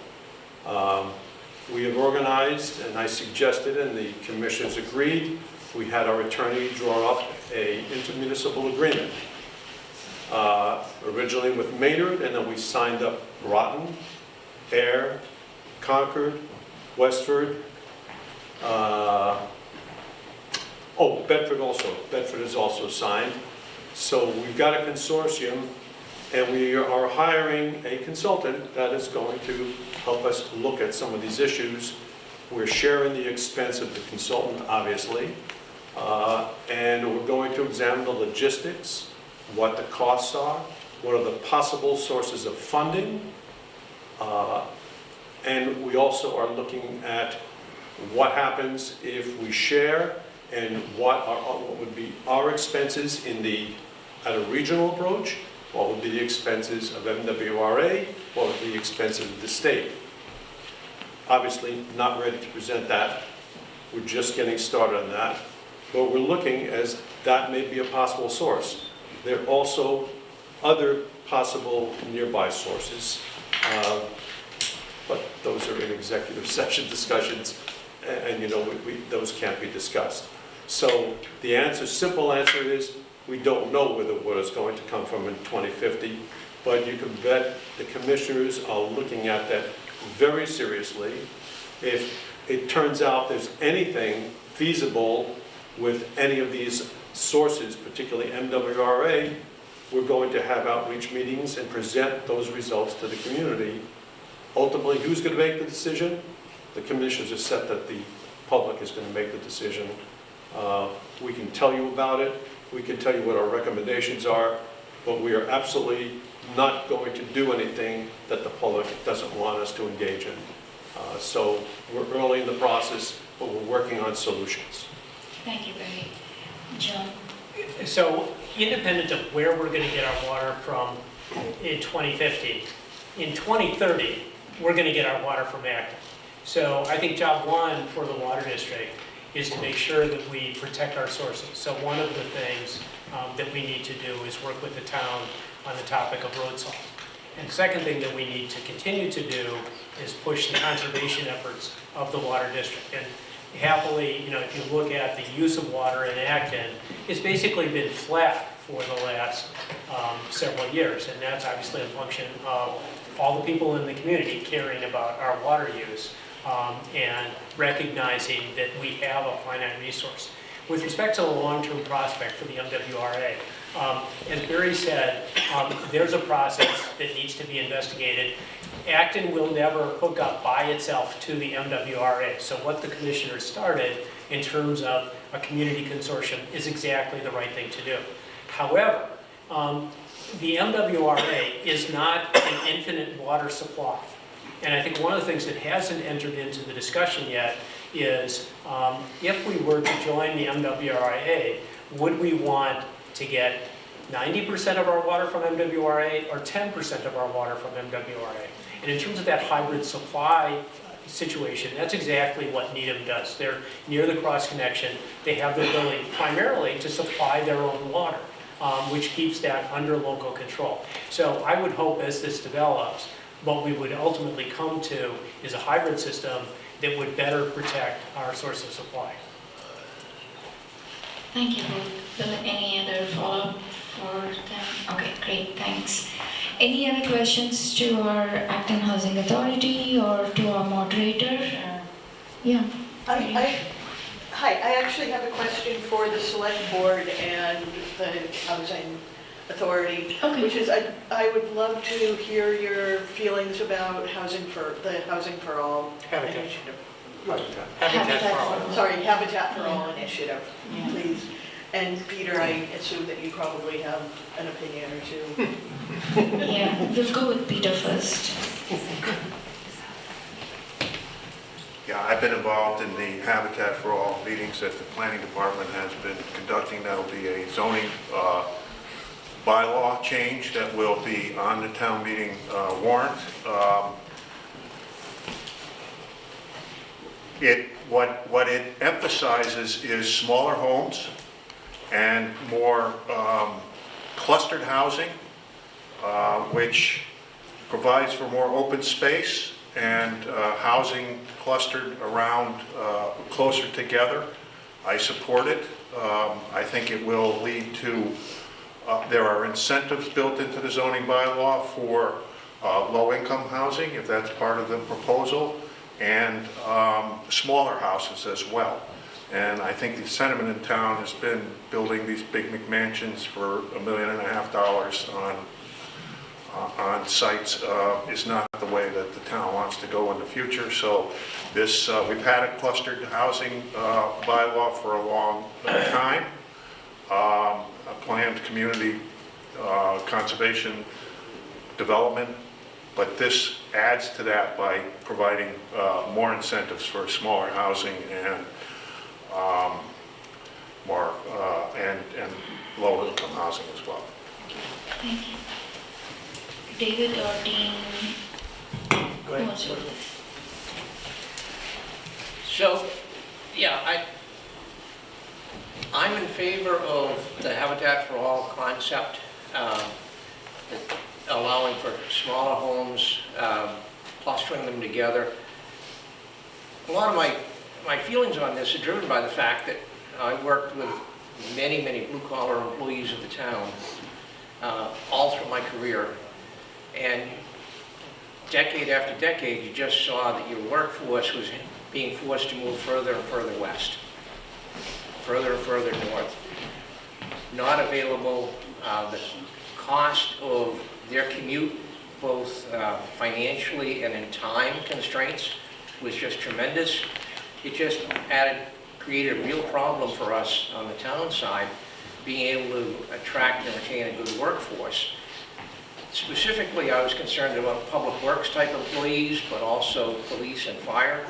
We have organized, and I suggested, and the commissioners agreed, we had our attorney draw up an intermunicipal agreement. Originally with Maynard, and then we signed up Groton, Air, Concord, Westford, Bedford also. Bedford is also signed. So we've got a consortium, and we are hiring a consultant that is going to help us look at some of these issues. We're sharing the expense of the consultant, obviously, and we're going to examine the logistics, what the costs are, what are the possible sources of funding, and we also are looking at what happens if we share and what would be our expenses at a regional approach, what would be the expenses of MWRA, what would be the expenses of the state. Obviously, not ready to present that. We're just getting started on that. But we're looking as that may be a possible source. There are also other possible nearby sources, but those are in executive session discussions, and you know, those can't be discussed. So the simple answer is, we don't know where the water is going to come from in 2050, but you can bet the commissioners are looking at that very seriously. If it turns out there's anything feasible with any of these sources, particularly MWRA, we're going to have outreach meetings and present those results to the community. Ultimately, who's going to make the decision? The commissioners have said that the public is going to make the decision. We can tell you about it. We can tell you what our recommendations are, but we are absolutely not going to do anything that the public doesn't want us to engage in. So we're early in the process, but we're working on solutions.
Thank you, Barry. John?
So independent of where we're going to get our water from in 2050, in 2030, we're going to get our water from Acton. So I think job one for the water district is to make sure that we protect our sources. So one of the things that we need to do is work with the town on the topic of road salt. And the second thing that we need to continue to do is push the conservation efforts of the water district. And happily, you know, if you look at the use of water in Acton, it's basically been flat for the last several years. And that's obviously a function of all the people in the community caring about our water use and recognizing that we have a finite resource. with respect to the long-term prospect for the MWRA, as Barry said, there's a process that needs to be investigated. Acton will never hook up by itself to the MWRA. So what the commissioner started in terms of a community consortium is exactly the right thing to do. However, the MWRA is not an infinite water supply. And I think one of the things that hasn't entered into the discussion yet is if we were to join the MWRA, would we want to get 90% of our water from MWRA or 10% of our water from MWRA? And in terms of that hybrid supply situation, that's exactly what Needham does. They're near the cross connection. They have the ability primarily to supply their own water, which keeps that under local control. So I would hope as this develops, what we would ultimately come to is a hybrid system that would better protect our source of supply.
Thank you. Will any other follow-up for them? Okay, great, thanks. Any other questions to our Acton Housing Authority or to our moderator? Yeah.
Hi, I actually have a question for the select board and the housing authority,
Okay.
which is I would love to hear your feelings about the Housing for All
Habitat.
initiative.
Habitat for All.
Sorry, Habitat for All initiative, please. And Peter, I assume that you probably have an opinion or two.
Yeah, we'll go with Peter first.
Yeah, I've been involved in the Habitat for All meetings that the planning department has been conducting. That'll be a zoning bylaw change that will be on the town meeting warrant. What it emphasizes is smaller homes and more clustered housing, which provides for more open space and housing clustered around closer together. I support it. I think it will lead to, there are incentives built into the zoning bylaw for low-income housing, if that's part of the proposal, and smaller houses as well. And I think the sentiment in town has been building these big McMansions for $1.5 million on sites is not the way that the town wants to go in the future. So this, we've had a clustered housing bylaw for a long time, a planned community conservation development, but this adds to that by providing more incentives for smaller housing and more and low-income housing as well.
Thank you. David or Dean?
Go ahead.
Oh, sorry.
So, yeah, I'm in favor of the Habitat for All concept, allowing for smaller homes, clustering them together. A lot of my feelings on this are driven by the fact that I worked with many, many blue-collar employees of the town all through my career. And decade after decade, you just saw that your workforce was being forced to move further and further west, further and further north. Not available, the cost of their commute, both financially and in time constraints, was just tremendous. It just created a real problem for us on the town side, being able to attract and retain a good workforce. Specifically, I was concerned about public works type employees, but also police and fire.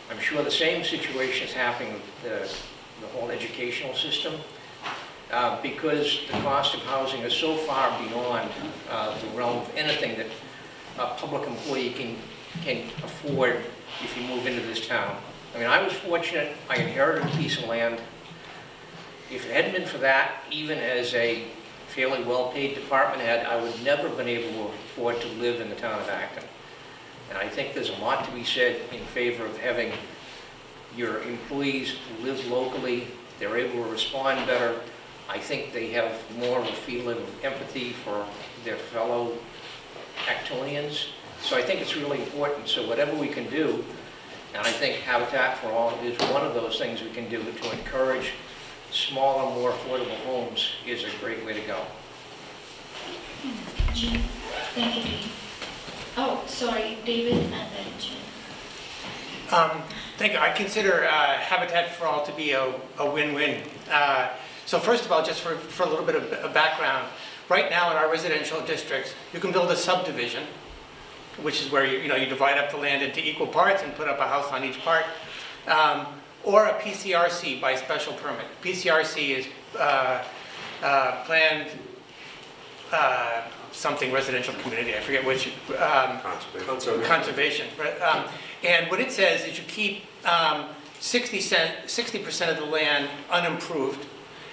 I'm sure the same situation is happening with the whole educational system, because the cost of housing is so far beyond the realm of anything that a public employee can afford if you move into this town. I mean, I was fortunate, I inherited a piece of land. If it hadn't been for that, even as a fairly well-paid department head, I would never have been able to afford to live in the town of Acton. And I think there's a lot to be said in favor of having your employees live locally. They're able to respond better. I think they have more of a feeling of empathy for their fellow Actonians. So I think it's really important. So whatever we can do, and I think Habitat for All is one of those things we can do to encourage smaller, more affordable homes is a great way to go.
Jean, thank you, Dave. Oh, sorry, David and then Jean.
Thank you. I consider Habitat for All to be a win-win. So first of all, just for a little bit of background, right now in our residential districts, you can build a subdivision, which is where you divide up the land into equal parts and put up a house on each part, or a PCRC by special permit. PCRC is planned something residential community, I forget which. Conservation. And what it says is you keep 60% of the land unimproved,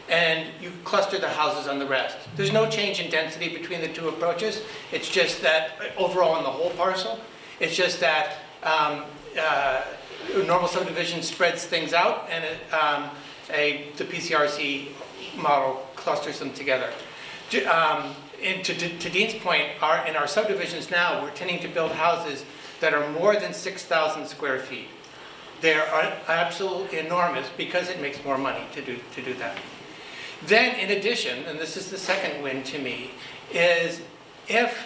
and you cluster the houses on the rest. There's no change in density between the two approaches. It's just that overall in the whole parcel, it's just that normal subdivision spreads things out, and the PCRC model clusters them together. And to Dean's point, in our subdivisions now, we're tending to build houses that are more than 6,000 square feet. They're absolutely enormous because it makes more money to do that. Then in addition, and this is the second win to me, is if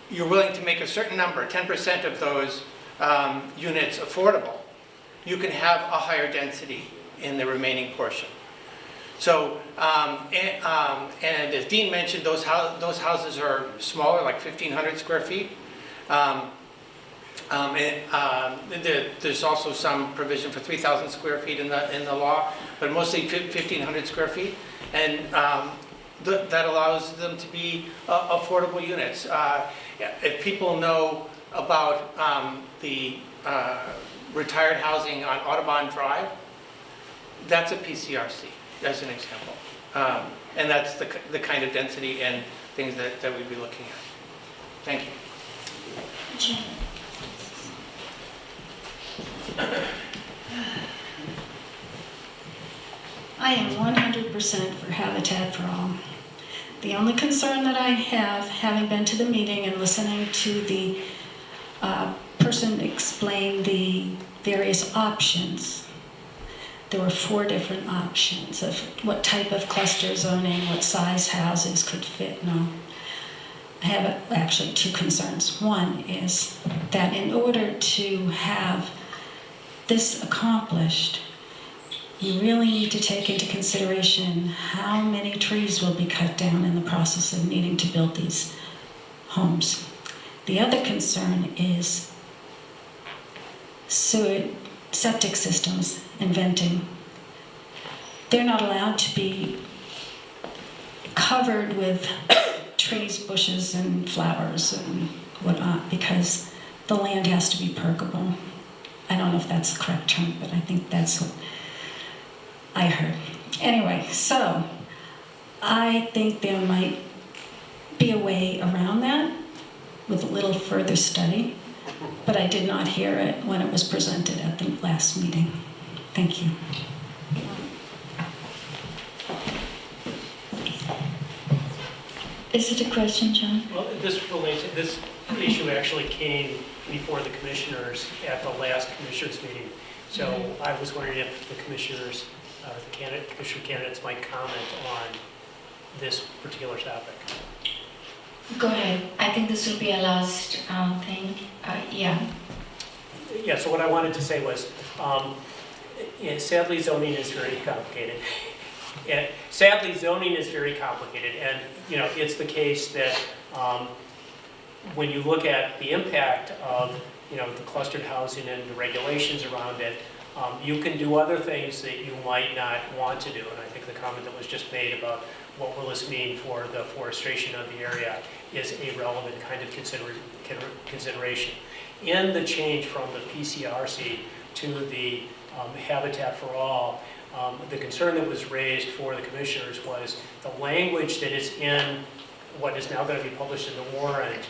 you're willing to make a certain number, 10% of those units affordable, you can have a higher density in the remaining portion. So, and as Dean mentioned, those houses are smaller, like 1,500 square feet. There's also some provision for 3,000 square feet in the law, but mostly 1,500 square feet, and that allows them to be affordable units. If people know about the retired housing on Audubon Drive, that's a PCRC, as an example, and that's the kind of density and things that we'd be looking at. Thank you.
Jean.
I am 100% for Habitat for All. The only concern that I have, having been to the meeting and listening to the person explain the various options, there were 4 different options of what type of cluster zoning, what size houses could fit. No, I have actually 2 concerns. One is that in order to have this accomplished, you really need to take into consideration how many trees will be cut down in the process of needing to build these homes. The other concern is septic systems and venting. They're not allowed to be covered with trees, bushes, and flowers and whatnot because the land has to be permeable. I don't know if that's the correct term, but I think that's what I heard. Anyway, so I think there might be a way around that with a little further study, but I did not hear it when it was presented at the last meeting. Thank you.
Is it a question, John?
Well, this issue actually came before the commissioners at the last commissioners meeting. So I was wondering if the commissioners, commissioner candidates might comment on this particular topic.
Go ahead. I think this will be our last thing. Yeah.
Yeah, so what I wanted to say was, sadly, zoning is very complicated. Sadly, zoning is very complicated, and it's the case that when you look at the impact of the clustered housing and the regulations around it, you can do other things that you might not want to do. And I think the comment that was just made about what will this mean for the forestation of the area is a relevant kind of consideration. In the change from the PCRC to the Habitat for All, the concern that was raised for the commissioners was the language that is in what is now going to be published in the warrant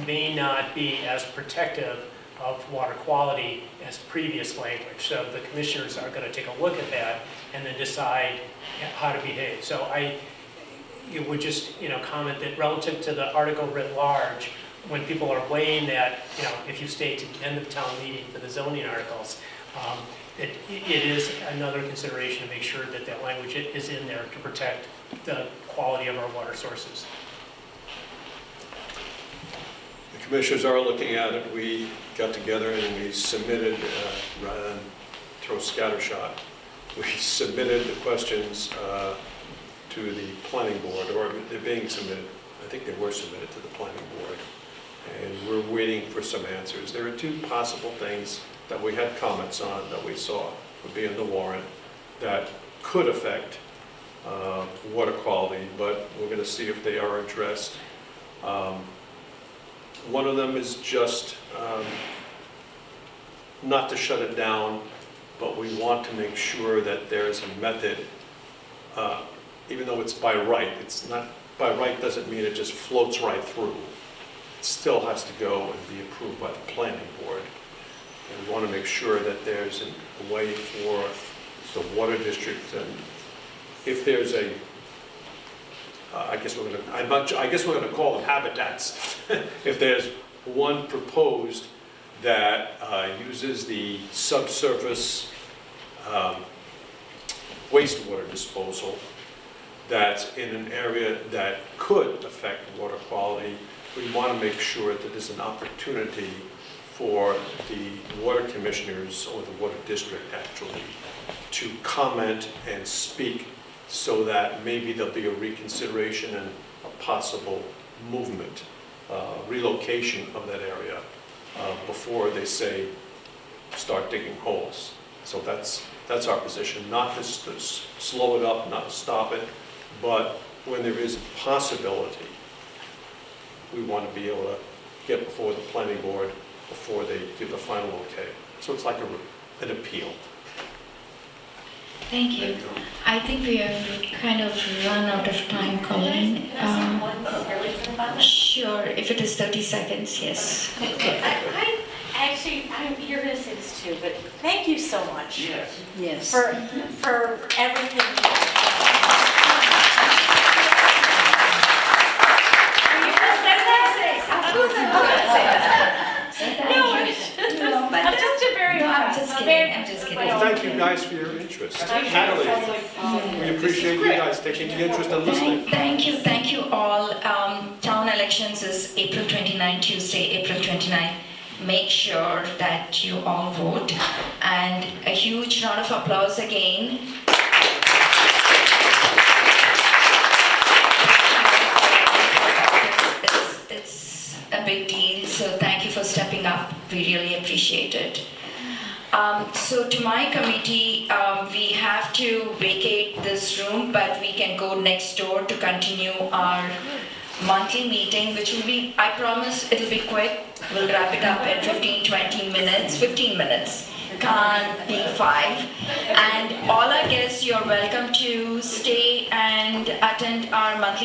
may not be as protective of water quality as previous language. So the commissioners are going to take a look at that and then decide how to behave. So I would just comment that relative to the article writ large, when people are weighing that, if you stay to the end of town meeting for the zoning articles, it is another consideration to make sure that that language is in there to protect the quality of our water sources.
The commissioners are looking at it. We got together and we submitted, rather than throw scattershot, we submitted the questions to the planning board, or they're being submitted. I think they were submitted to the planning board. And we're waiting for some answers. There are two possible things that we had comments on that we saw would be in the warrant that could affect water quality, but we're going to see if they are addressed. One of them is just not to shut it down, but we want to make sure that there's a method, even though it's by right. It's not by right doesn't mean it just floats right through. It still has to go and be approved by the planning board. And we want to make sure that there's a way for the water district, and if there's a, I guess we're going to call them habitats. If there's one proposed that uses the subsurface wastewater disposal that's in an area that could affect water quality, we want to make sure that there's an opportunity for the water commissioners, or the water district actually, to comment and speak, so that maybe there'll be a reconsideration and a possible movement, relocation of that area before they say start digging holes. So that's our position, not to slow it up, not to stop it, but when there is a possibility, we want to be able to get before the planning board before they give the final okay. So it's like an appeal.
Thank you. I think we have kind of run out of time, Colleen. Sure, if it is 30 seconds, yes.
You're going to say this too, but thank you so much.
Yes.
Yes.
For everything. I'm just a very honest.
I'm just kidding.
Well, thank you guys for your interest. Natalie, we appreciate you guys taking the interest and listening.
Thank you all. Town elections is April 29, Tuesday, April 29. Make sure that you all vote. And a huge round of applause again. It's a big deal, so thank you for stepping up. We really appreciate it. So to my committee, we have to vacate this room, but we can go next door to continue our monthly meeting, which will be, I promise it'll be quick. We'll wrap it up in 15 minutes. Can't be 5. And all our guests, you're welcome to stay and attend our monthly